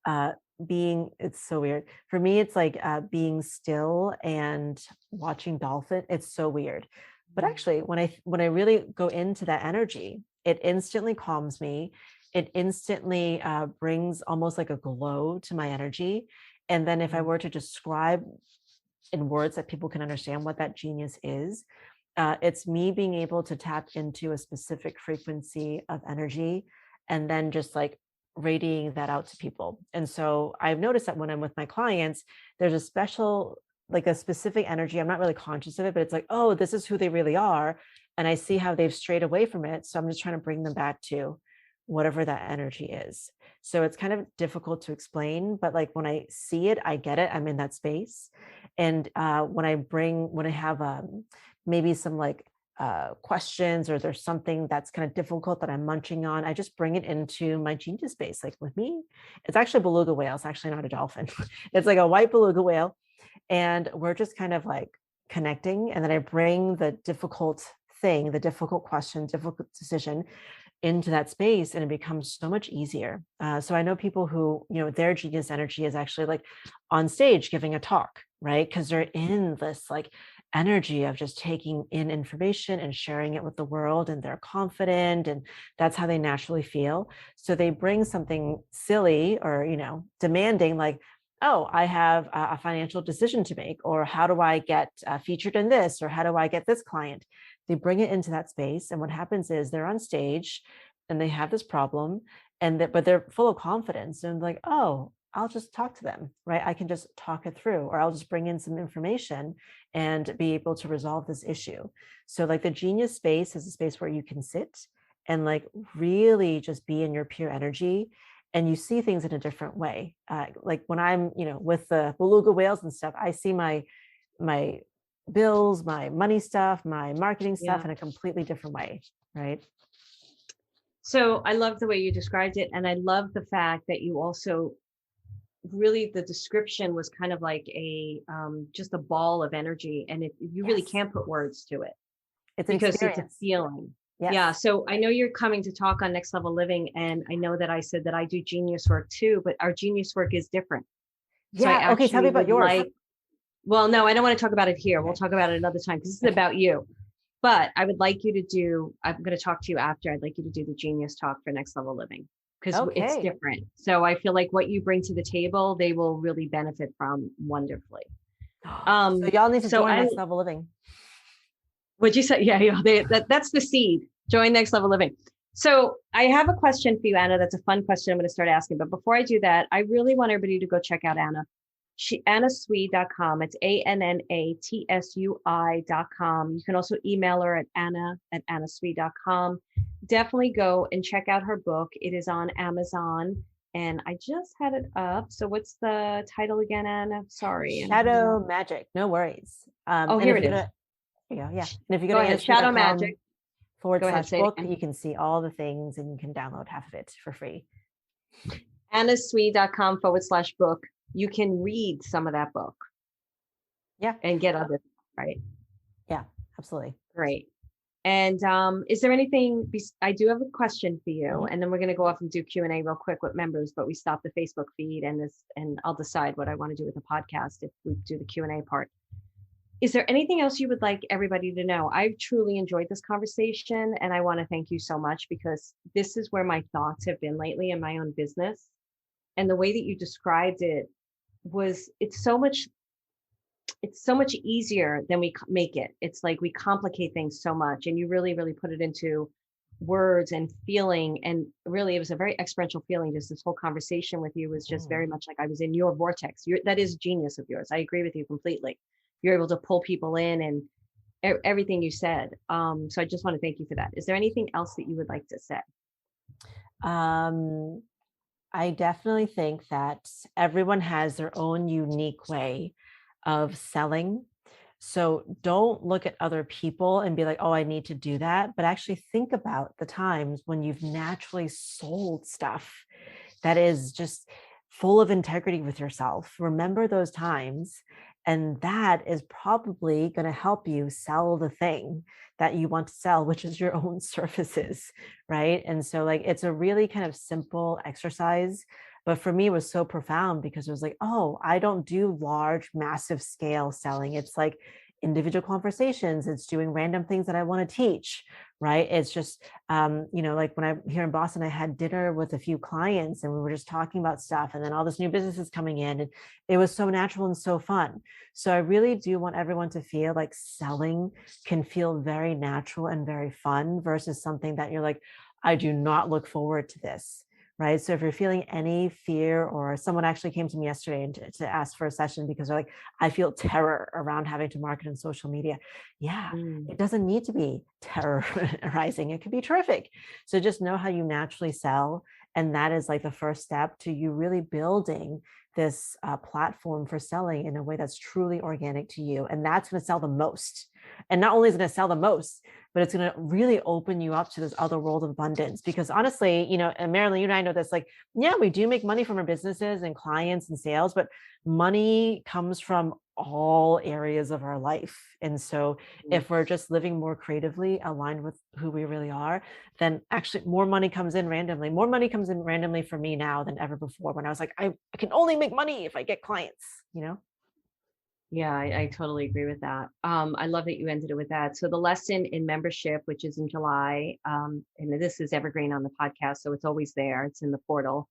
uh being, it's so weird for me, it's like being still and watching dolphin. It's so weird, but actually when I really go into that energy, it instantly calms me. It instantly brings almost like a glow to my energy. And then if I were to describe in words that people can understand what that genius is, it's me being able to tap into a specific frequency of energy and then just like radiating that out to people. And so I've noticed that when I'm with my clients, there's a special, like a specific energy. I'm not really conscious of it, but it's like, oh, this is who they really are. And I see how they've strayed away from it. So I'm just trying to bring them back to whatever that energy is. So it's kind of difficult to explain, but like when I see it, I get it. I'm in that space. And when I have maybe some like questions, or there's something that's kind of difficult that I'm munching on, I just bring it into my genius space. Like with me, it's actually a beluga whale. It's actually not a dolphin. It's like a white beluga whale. And we're just kind of like connecting. And then I bring the difficult thing, the difficult question, difficult decision into that space, and it becomes so much easier. So I know people who, their genius energy is actually like on stage giving a talk, right? Because they're in this like energy of just taking in information and sharing it with the world, and they're confident, and that's how they naturally feel. So they bring something silly or, demanding, like, oh, I have a financial decision to make, or how do I get featured in this, or how do I get this client? They bring it into that space. And what happens is they're on stage and they have this problem, but they're full of confidence and like, oh, I'll just talk to them, right? I can just talk it through, or I'll just bring in some information and be able to resolve this issue. So like the genius space is a space where you can sit and like really just be in your pure energy, and you see things in a different way. Like when I'm, with the beluga whales and stuff, I see my bills, my money stuff, my marketing stuff Yeah. in a completely different way, right? So I love the way you described it. And I love the fact that you also really, the description was kind of like just a ball of energy. And you really Yes. can't put words to it It's an because it's a experience. feeling. Yeah. Yes. So I know you're coming to talk on Next Level Living. And I know that I said that I do genius work too, but our genius work is different. So I Yeah. Okay. Tell me actually about would yours. like, well, no, I don't want to talk about it here. We'll Okay. talk about it another time because this is Okay. about you. But I would like you to I'm going to talk to you after. I'd like you to do the genius talk for Next Level Living because it's Okay. different. So I feel like what you bring to the table, they will really benefit from wonderfully. So y'all need to So join Next Level Living. would you say, yeah, that's the seed. Join Next Level Living. So I have a question for you, Anna. That's a fun question I'm going to start asking. But before I do that, I really want everybody to go check out Anna. AnnaTsui.com. It's ANNATSUI.com. You can also email her at Anna@AnnaTsui.com. Definitely go and check out her book. It is on Amazon. And I just had it up. So what's the title again, Anna? Sorry. Shadow Magic. No worries. Oh, And here if it you go is. to, yeah. And if you go Go to ahead. Shadow annatsui.com Magic. forward Go ahead. slash Say it book, again. you can see all the things and you can download half of it for free. AnnaTsui.com/book. You can read some of that book. Yeah. And get other, right? Yeah, absolutely. Great. And is there anything, I do have a question for you, and then we're going to go off and do Q&A real quick with members, but we stop the Facebook feed and I'll decide what I want to do with the podcast if we do the Q&A part. Is there anything else you would like everybody to know? I've truly enjoyed this conversation, and I want to thank you so much because this is where my thoughts have been lately in my own business. And the way that you described it it's so much easier than we make it. It's like we complicate things so much, and you really, really put it into words and feeling. And really, it was a very experiential feeling. Just this whole conversation with you was just very much like I was in your vortex. That is genius of yours. I agree with you completely. You're able to pull people in and everything you said. So I just want to thank you for that. Is there anything else that you would like to say? I definitely think that everyone has their own unique way of selling. So don't look at other people and be like, oh, I need to do that. But actually think about the times when you've naturally sold stuff that is just full of integrity with yourself. Remember those times. And that is probably going to help you sell the thing that you want to sell, which is your own services. Right. And so, like, it's a really kind of simple exercise. But for me, it was so profound because it was like, oh, I don't do large, massive scale selling. It's like individual conversations. It's doing random things that I want to teach. Right. It's just, like when I'm here in Boston, I had dinner with a few clients and we were just talking about stuff. And then all this new business is coming in. And it was so natural and so fun. So I really do want everyone to feel like selling can feel very natural and very fun versus something that you're like, I do not look forward to this. Right. So if you're feeling any fear, or someone actually came to me yesterday and to ask for a session because they're like, I feel terror around having to market on social media. Yeah, Mm. it doesn't need to be terrorizing. It could be terrific. So just know how you naturally sell. And that is like the first step to you really building this platform for selling in a way that's truly organic to you. And that's going to sell the most. And not only is it going to sell the most, but it's going to really open you up to this other world of abundance. Because honestly, and Marilyn, you and I know this, like, yeah, we do make money from our businesses and clients and sales, but money comes from all areas of our life. And so if we're just living more creatively aligned with who we really are, then actually more money comes in randomly. More money comes in randomly for me now than ever before, when I was like, I can only make money if I get clients. Yeah, I totally agree with that. I love that you ended it with that. So the lesson in membership, which is in July, and this is evergreen on the podcast, so it's always there. It's in the portal.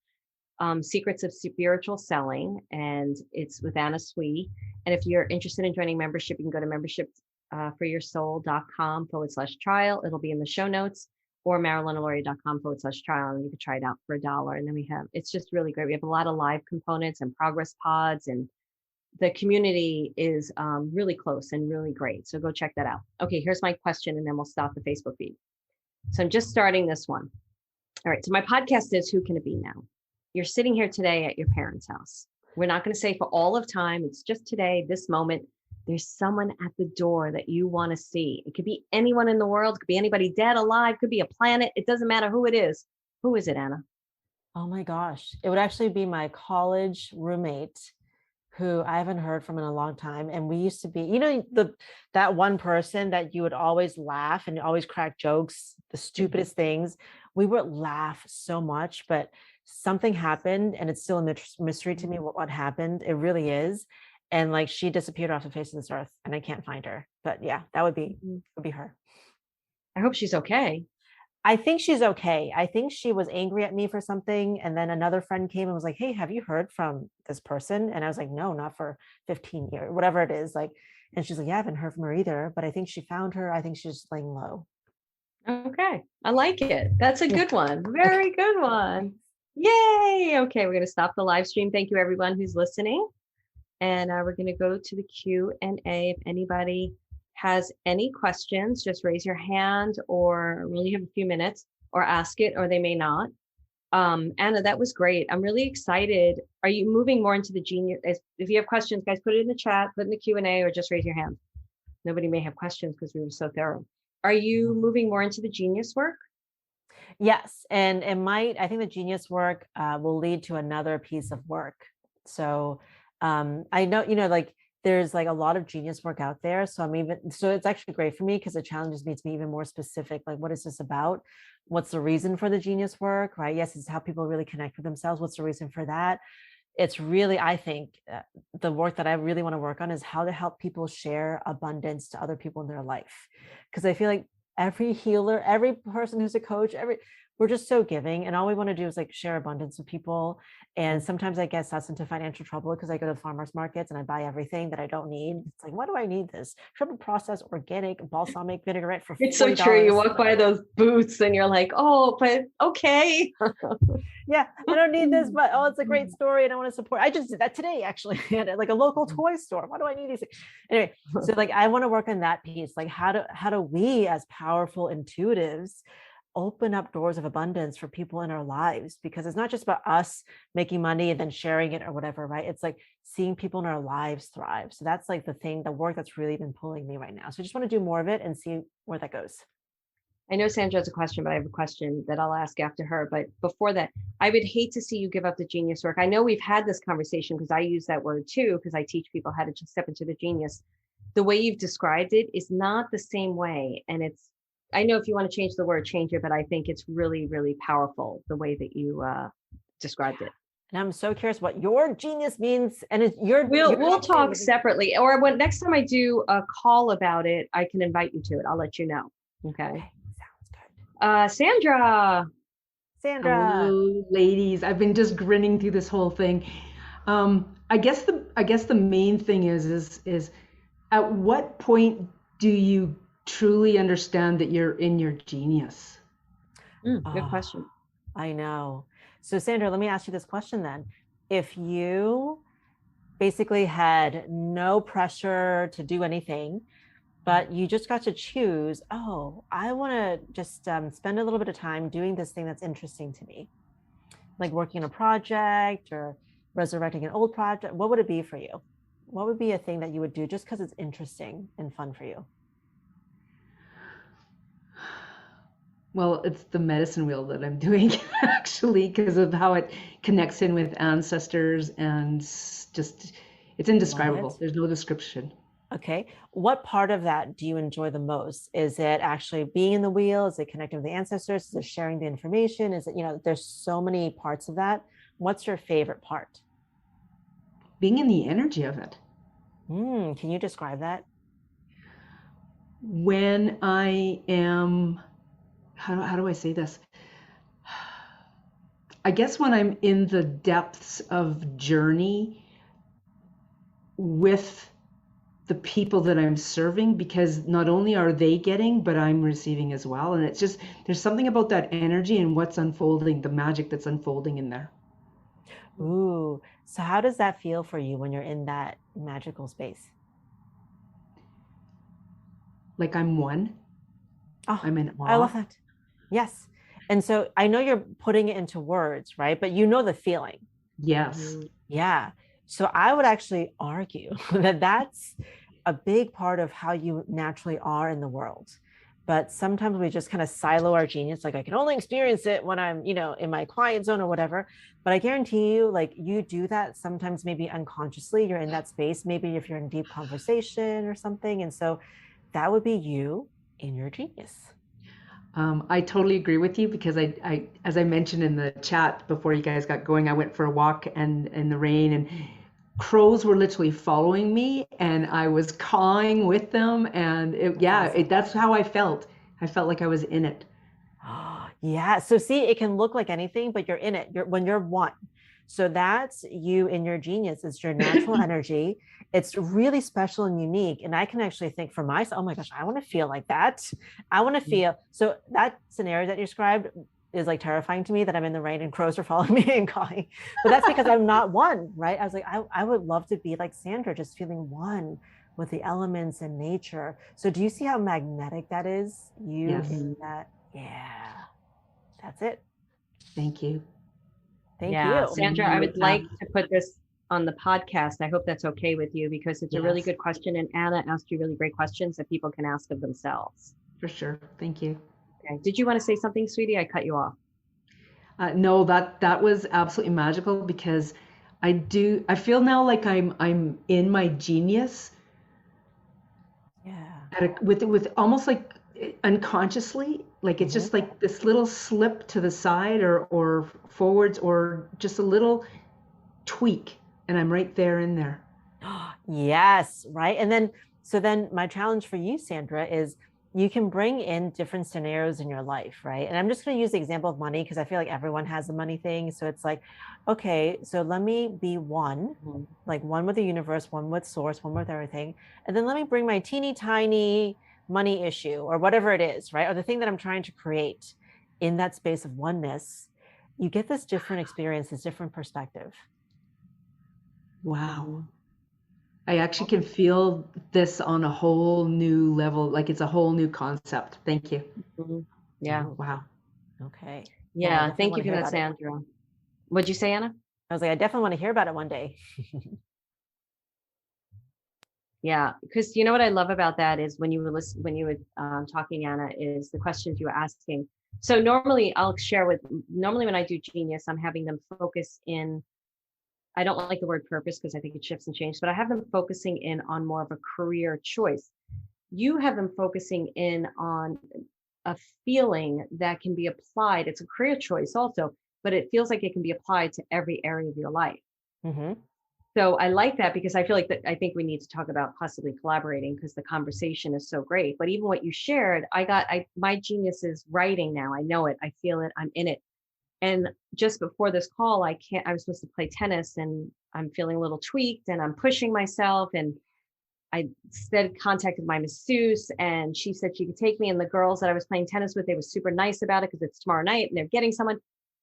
Secrets of Spiritual Selling, and it's with Anna Sui. And if you're interested in joining membership, you can go to membershipforyoursoul.com/trial. It'll be in the show notes, or marilynnaloria.com/trial, and you can try it out for $1. And then it's just really great. We have a lot of live components and progress pods, and the community is really close and really great. So go check that out. Okay, here's my question, and then we'll stop the Facebook feed. So I'm just starting this one. All right, so my podcast is Who Can It Be Now? You're sitting here today at your parents' house. We're not going to say for all of time. It's just today, this moment. There's someone at the door that you want to see. It could be anyone in the world. It could be anybody dead, alive. It could be a planet. It doesn't matter who it is. Who is it, Anna? Oh my gosh. It would actually be my college roommate who I haven't heard from in a long time. And we used to be, that one person that you would always laugh and always crack jokes, the stupidest things. We would laugh so much, but something happened, and it's still a mystery to me what happened. It really is. And like, she disappeared off the face of this earth and I can't find her. But yeah, that would be her. I hope she's okay. I think she's okay. I think she was angry at me for something. And then another friend came and was like, hey, have you heard from this person? And I was like, no, not for 15 years, whatever it is. Like, and she's like, yeah, I haven't heard from her either, but I think she found her. I think she's just laying low. Okay. I like it. That's a good one. Very Okay. good one. Yay. Okay. We're going to stop the live stream. Thank you, everyone who's listening. And we're going to go to the Q&A. If anybody has any questions, just raise your hand, or we only have a few minutes, or ask it, or they may not. Anna, that was great. I'm really excited. Are you moving more into the genius? If you have questions, guys, put it in the chat, put in the Q&A, or just raise your hand. Nobody may have questions because we were so thorough. Are you moving more into the genius work? Yes. And it might, I think the genius work will lead to another piece of work. So I know, like, there's like a lot of genius work out there. So it's actually great for me because it challenges me to be even more specific. Like, what is this about? What's the reason for the genius work, right? Yes, it's how people really connect with themselves. What's the reason for that? It's really, I think, the work that I really want to work on is how to help people share abundance to other people in their life. Because I feel like every healer, every person who's a coach, we're just so giving, and all we want to do is like share abundance with people. And sometimes I get us into financial trouble because I go to farmers markets and I buy everything that I don't need. It's like, why do I need this triple processed organic balsamic vinaigrette for $40? It's so true. You walk by those booths and you're like, oh, but okay. Yeah, I don't need this, but it's a great story and I want to support. I just did that today, actually, at like a local toy store. Why do I need these things? Anyway, so like, I want to work on that piece. Like, how do we as powerful intuitives open up doors of abundance for people in our lives, because it's not just about us making money and then sharing it or whatever, right? It's like seeing people in our lives thrive. So that's like the work that's really been pulling me right now. So I just want to do more of it and see where that goes. I know Sandra has a question, but I have a question that I'll ask after her. But before that, I would hate to see you give up the genius work. I know we've had this conversation because I use that word too, because I teach people how to just step into the genius. The way you've described it is not the same way. And I know if you want to change the word, change it, but I think it's really, really powerful the way that you described it. And I'm so curious what your genius means. And it's your We'll talk separately, or when next time I do a call about it, I can invite you to it. I'll let you know. Okay. Sounds good. Sandra. Sandra. Hello, ladies. I've been just grinning through this whole thing. I guess the main thing is at what point do you truly understand that you're in your genius? Good question. I know. So Sandra, let me ask you this question then. If you basically had no pressure to do anything, but you just got to choose, oh, I want to just spend a little bit of time doing this thing that's interesting to me, like working on a project or resurrecting an old project, what would it be for you? What would be a thing that you would do just because it's interesting and fun for you? Well, it's the medicine wheel that I'm doing actually, because of how it connects in with ancestors, and just it's indescribable. There's no description. Okay. What part of that do you enjoy the most? Is it actually being in the wheel? Is it connecting with the ancestors? Is it sharing the information? Is it, there's so many parts of that. What's your favorite part? Being in the energy of it. Can you describe that? When I am, how do I say this? I guess when I'm in the depths of journey with the people that I'm serving, because not only are they getting, but I'm receiving as well. And it's just, there's something about that energy and what's unfolding, the magic that's unfolding in there. Ooh, so how does that feel for you when you're in that magical space? Like I'm one. Oh, I'm in awe. I love that. Yes. And so I know you're putting it into words, right? But you know the feeling. Yes. Yeah. So I would actually argue that that's a big part of how you naturally are in the world. But sometimes we just kind of silo our genius. Like I can only experience it when I'm, in my quiet zone or whatever. But I guarantee you, like you do that sometimes, maybe unconsciously, you're in that space, maybe if you're in deep conversation or something. And so that would be you in your genius. I totally agree with you, because I, as I mentioned in the chat before you guys got going, I went for a walk and in the rain, and crows were literally following me, and I was cawing with them, and that's how I felt. I felt like I was in it. Yeah. So see, it can look like anything, but you're in it. When you're one. So that's you in your genius. It's your natural energy. It's really special and unique. And I can actually think for myself, oh my gosh, I want to feel like that. I want to feel. So that scenario that you described is like terrifying to me, that I'm in the rain and crows are following me and calling. But that's because I'm not one, right? I was like, I would love to be like Sandra, just feeling one with the elements and nature. So do you see how magnetic that is? Yes. In that? Yeah. That's it. Thank you. Thank you. Sandra, I would like to put this on the podcast. I hope that's okay with you, because it's a really good question. And Anna asked you really great questions that people can ask of themselves. For sure. Thank you. Okay. Did you want to say something, sweetie? I cut you off. No, that was absolutely magical, because I feel now like I'm in my genius. Yeah. With almost like unconsciously, like it's just like this little slip to the side or forwards, or just a little tweak, and I'm right there in there. Yes, right. And then my challenge for you, Sandra, is you can bring in different scenarios in your life, right? And I'm just going to use the example of money, because I feel like everyone has a money thing. So it's like, okay, so let me be one, like one with the universe, one with source, one with everything. And then let me bring my teeny tiny money issue or whatever it is, right? Or the thing that I'm trying to create in that space of oneness. You get this different experience, this different perspective. Wow. I actually can feel this on a whole new level, like it's a whole new concept. Thank you. Yeah. Wow. Okay. Well, I Yeah. definitely Thank want you to for hear that, about it. Sandra. What'd you say, Anna? I was like, I definitely want to hear about it one day. Yeah, because you know what I love about that is when you were when you were talking, Anna, is the questions you were asking. So normally I'll share with, normally when I do Genius, I'm having them focus in, I don't like the word purpose because I think it shifts and changes, but I have them focusing in on more of a career choice. You have them focusing in on a feeling that can be applied. It's a career choice also, but it feels like it can be applied to every area of your life. Mm-hmm. So I like that because I feel like that I think we need to talk about possibly collaborating because the conversation is so great. But even what you shared, my genius is writing now. I know it. I feel it. I'm in it. And just before this call, I was supposed to play tennis and I'm feeling a little tweaked and I'm pushing myself. And I instead contacted my masseuse and she said she could take me. And the girls that I was playing tennis with, they were super nice about it because it's tomorrow night and they're getting someone.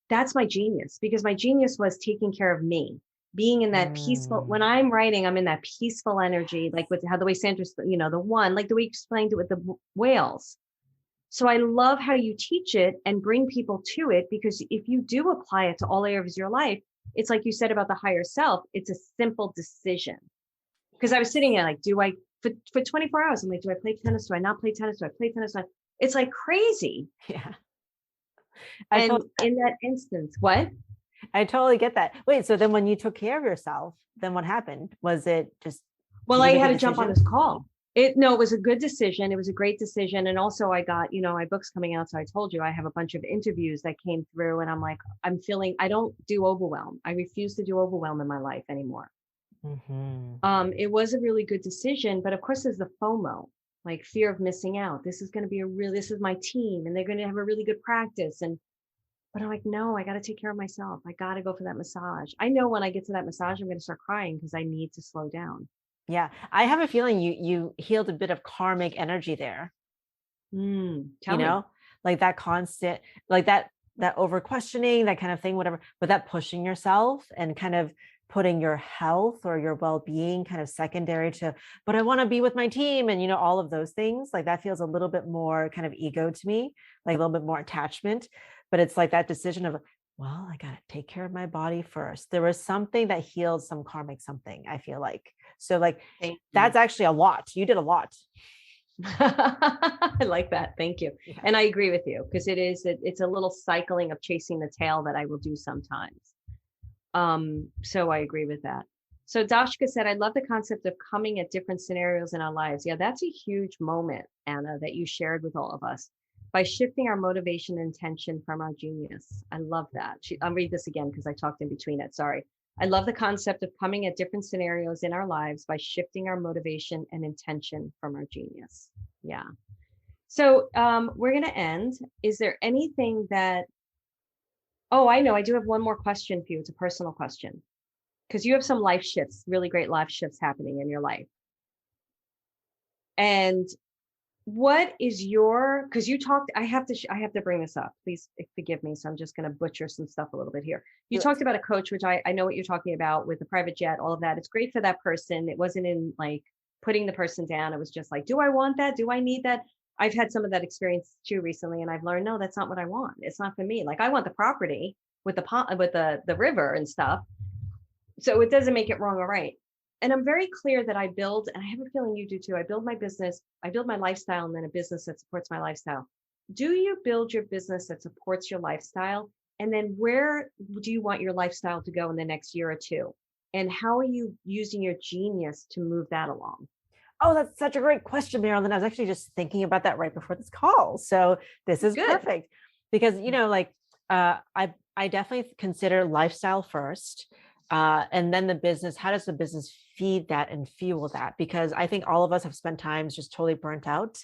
That's my genius because my genius was taking care of me, being in that peaceful, when I'm writing, I'm in that peaceful energy, like with how the way Sandra's, the one, like the way you explained it with the whales. So I love how you teach it and bring people to it because if you do apply it to all areas of your life, it's like you said about the higher self, it's a simple decision. Because I was sitting there like, for 24 hours, I'm like, do I play tennis? Do I not play tennis? Do I play tennis? It's like crazy. Yeah. And in that instance, what? I totally get that. Wait, so then when you took care of yourself, then what happened? Was it just, Well, I had to jump on this call. No, it was a good decision. It was a great decision. And also I got, my book's coming out. So I told you I have a bunch of interviews that came through and I'm like, I don't do overwhelm. I refuse to do overwhelm in my life anymore. Mm-hmm. It was a really good decision, but of course there's the FOMO, like fear of missing out. This is going to be this is my team and they're going to have a really good practice. But I'm like, no, I got to take care of myself. I got to go for that massage. I know when I get to that massage, I'm going to start crying because I need to slow down. Yeah. I have a feeling you healed a bit of karmic energy there. Tell me. Like that constant, like that over questioning, that kind of thing, whatever, but that pushing yourself and kind of putting your health or your well-being kind of secondary to, but I want to be with my team and, all of those things, like that feels a little bit more kind of ego to me, like a little bit more attachment, but it's like that decision of, well, I got to take care of my body first. There was something that healed some karmic something, I feel like. So like, that's actually a lot. You did a lot. I like that. Thank you. Yeah. And I agree with you because it's a little cycling of chasing the tail that I will do sometimes. So I agree with that. So Dashka said, I love the concept of coming at different scenarios in our lives. Yeah, that's a huge moment, Anna, that you shared with all of us by shifting our motivation and intention from our genius. I love that. I'll read this again because I talked in between it. Sorry. I love the concept of coming at different scenarios in our lives by shifting our motivation and intention from our genius. Yeah. So we're going to end. Is there anything that, oh, I know. I do have one more question for you. It's a personal question because you have some life shifts, really great life shifts happening in your life. And what is your, because you talked, I have to bring this up. Please forgive me. So I'm just going to butcher some stuff a little bit here. You talked about a coach, which I know what you're talking about with the private jet, all of that. It's great for that person. It wasn't in like putting the person down. It was just like, do I want that? Do I need that? I've had some of that experience too recently. And I've learned, no, that's not what I want. It's not for me. Like I want the property with the pond, with the river and stuff. So it doesn't make it wrong or right. And I'm very clear that I build, and I have a feeling you do too. I build my business, I build my lifestyle, and then a business that supports my lifestyle. Do you build your business that supports your lifestyle? And then where do you want your lifestyle to go in the next year or two? And how are you using your genius to move that along? Oh, that's such a great question, Marilyn. I was actually just thinking about that right before this call. So this is perfect because, I definitely consider lifestyle first. And then the business, how does the business feed that and fuel that? Because I think all of us have spent times just totally burnt out,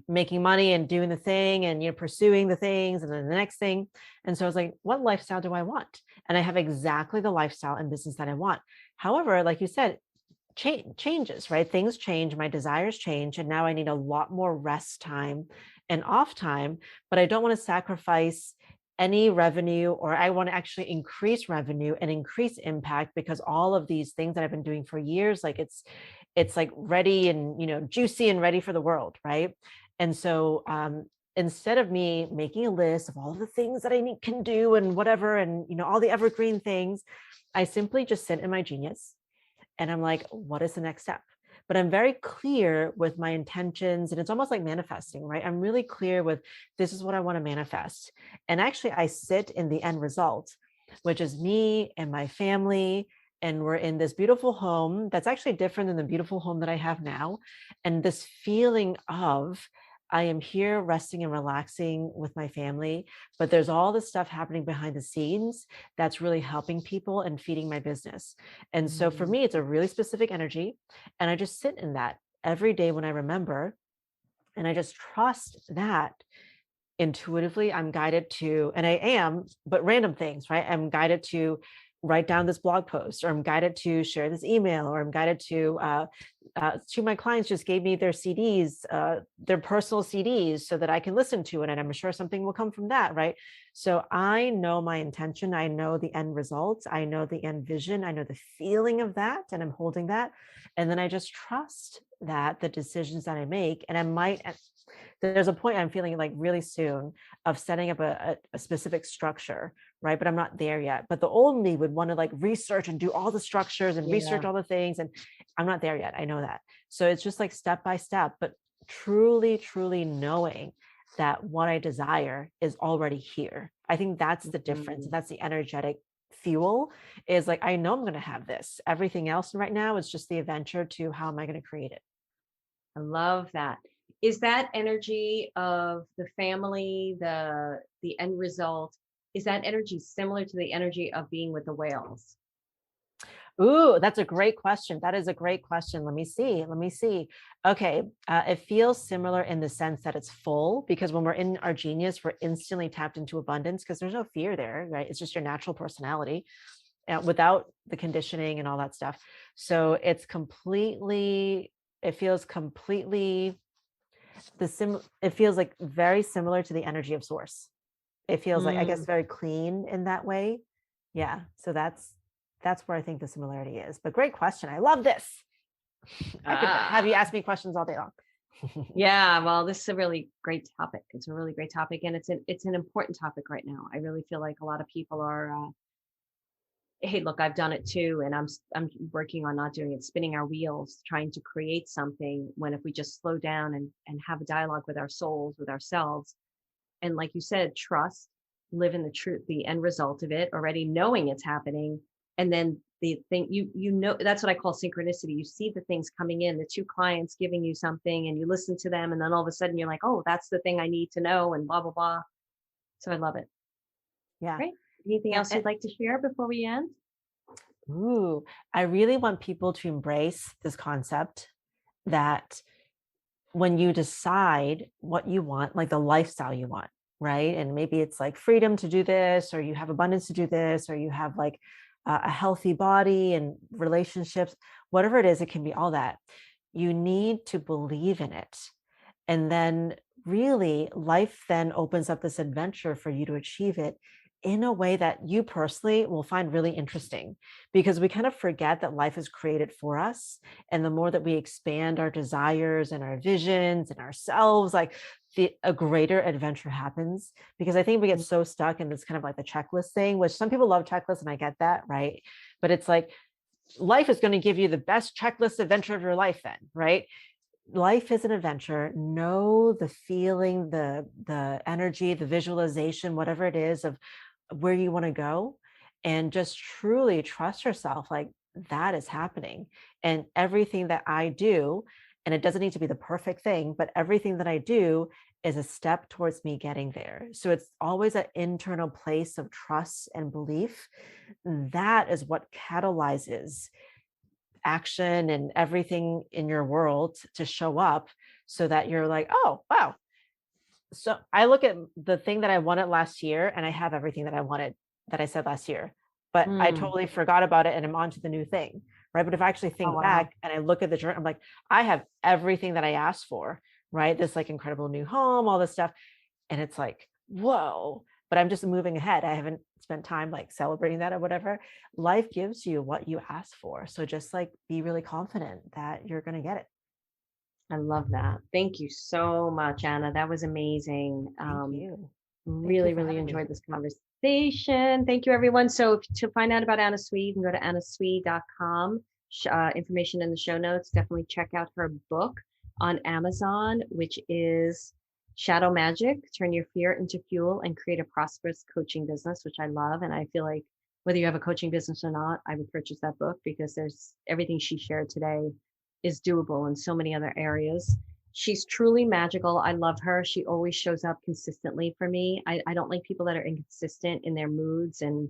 making money and doing the thing and, pursuing the things and then the next thing. And so I was like, what lifestyle do I want? And I have exactly the lifestyle and business that I want. However, like you said, changes, right? Things change, my desires change. And now I need a lot more rest time and off time, but I don't want to sacrifice any revenue, or I want to actually increase revenue and increase impact because all of these things that I've been doing for years, like it's like ready and, juicy and ready for the world. Right. And so, instead of me making a list of all the things that can do and whatever, and all the evergreen things, I simply just sit in my genius and I'm like, what is the next step? But I'm very clear with my intentions, and it's almost like manifesting, right? I'm really clear with, this is what I want to manifest. And actually I sit in the end result, which is me and my family. And we're in this beautiful home that's actually different than the beautiful home that I have now. And this feeling of, I am here resting and relaxing with my family, but there's all this stuff happening behind the scenes that's really helping people and feeding my business. And so for me, it's a really specific energy. And I just sit in that every day when I remember, and I just trust that intuitively I'm guided to, and I am, but random things, right? I'm guided to write down this blog post, or I'm guided to share this email, or I'm guided to my clients just gave me their CDs, their personal CDs, so that I can listen to it. And I'm sure something will come from that, right? So I know my intention. I know the end results. I know the end vision. I know the feeling of that, and I'm holding that. And then I just trust that the decisions that I make, and there's a point I'm feeling like really soon of setting up a specific structure, right? But I'm not there yet. But the old me would want to like research and do all the structures and research all the things. And I'm not there yet. I know that. So it's just like step by step, but truly, truly knowing that what I desire is already here. I think that's the difference. That's the energetic fuel, is like, I know I'm going to have this. Everything else right now is just the adventure to how am I going to create it? I love that. Is that energy of the family, the end result, is that energy similar to the energy of being with the whales? Ooh, that's a great question. That is a great question. Let me see. Okay. It feels similar in the sense that it's full, because when we're in our genius, we're instantly tapped into abundance because there's no fear there, right? It's just your natural personality without the conditioning and all that stuff. So it feels completely it feels like very similar to the energy of source. It feels like, I guess, very clean in that way. Yeah. So that's where I think the similarity is. But great question. I love this. I could have you ask me questions all day long. Yeah, well, this is a really great topic. It's a really great topic, and it's an important topic right now. I really feel like a lot of people are hey, look, I've done it too, and I'm working on not doing it, spinning our wheels, trying to create something, when if we just slow down and have a dialogue with our souls, with ourselves, and like you said, trust, live in the truth, the end result of it, already knowing it's happening. And then the thing, that's what I call synchronicity. You see the things coming in, the two clients giving you something, and you listen to them, and then all of a sudden you're like, oh, that's the thing I need to know, and blah blah blah. So I love it. Yeah. Great. Anything else you'd like to share before we end? Ooh, I really want people to embrace this concept that when you decide what you want, like the lifestyle you want, right? And maybe it's like freedom to do this, or you have abundance to do this, or you have like a healthy body and relationships, whatever it is, it can be all that. You need to believe in it. And then really life then opens up this adventure for you to achieve it in a way that you personally will find really interesting, because we kind of forget that life is created for us. And the more that we expand our desires and our visions and ourselves, like a greater adventure happens. Because I think we get so stuck in this kind of like the checklist thing, which some people love checklists, and I get that, right? But it's like, life is going to give you the best checklist adventure of your life then, right? Life is an adventure. Know the feeling, the energy, the visualization, whatever it is of where you want to go, and just truly trust yourself, like that is happening. And everything that I do, and it doesn't need to be the perfect thing, but everything that I do is a step towards me getting there. So it's always an internal place of trust and belief. That is what catalyzes action and everything in your world to show up, so that you're like, oh, wow. So I look at the thing that I wanted last year, and I have everything that I wanted that I said last year, but I totally forgot about it and I'm on to the new thing, right? But if I actually think back and I look at the journey, I'm like, I have everything that I asked for, right? This like incredible new home, all this stuff. And it's like, whoa, but I'm just moving ahead. I haven't spent time like celebrating that or whatever. Life gives you what you ask for. So just like be really confident that you're going to get it. I love that. Thank you so much, Anna. That was amazing. Thank you. Thank you Really, for really having me. enjoyed this conversation. Thank you, everyone. So to find out about Anna Sui, you can go to annasui.com. Information in the show notes. Definitely check out her book on Amazon, which is Shadow Magic: Turn Your Fear into Fuel and Create a Prosperous Coaching Business, which I love. And I feel like whether you have a coaching business or not, I would purchase that book because there's everything she shared today is doable in so many other areas. She's truly magical. I love her. She always shows up consistently for me. I don't like people that are inconsistent in their moods and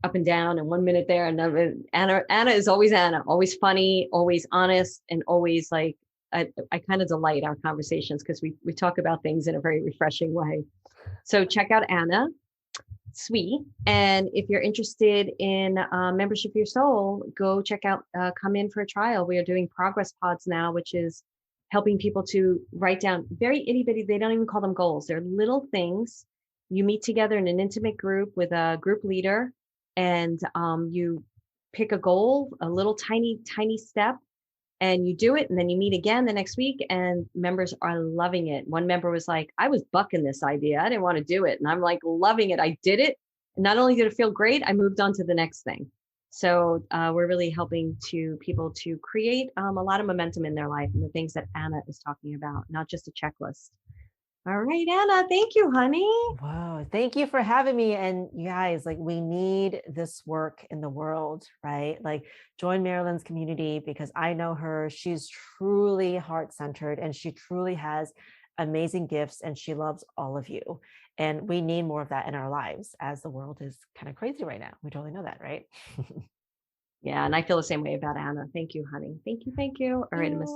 up and down and 1 minute there and another. Anna is always Anna, always funny, always honest, and always like I kind of delight our conversations because we talk about things in a very refreshing way. So check out Anna Sweet. And if you're interested in membership of your soul, go check out, come in for a trial. We are doing progress pods now, which is helping people to write down very itty bitty, they don't even call them goals. They're little things. You meet together in an intimate group with a group leader, and you pick a goal, a little tiny step, and you do it, and then you meet again the next week, and members are loving it. One member was like, I was bucking this idea, I didn't want to do it, and I'm like loving it. I did it, and not only did it feel great, I moved on to the next thing. So we're really helping to people to create a lot of momentum in their life, and the things that Anna is talking about, not just a checklist. All right, Anna, thank you, honey. Wow. Thank you for having me. And you guys, like, we need this work in the world, right? Like, join Marilyn's community because I know her. She's truly heart-centered and she truly has amazing gifts and she loves all of you. And we need more of that in our lives as the world is kind of crazy right now. We totally know that, right? Yeah, and I feel the same way about Anna. Thank you, honey. Thank you, thank you. All right, Miss.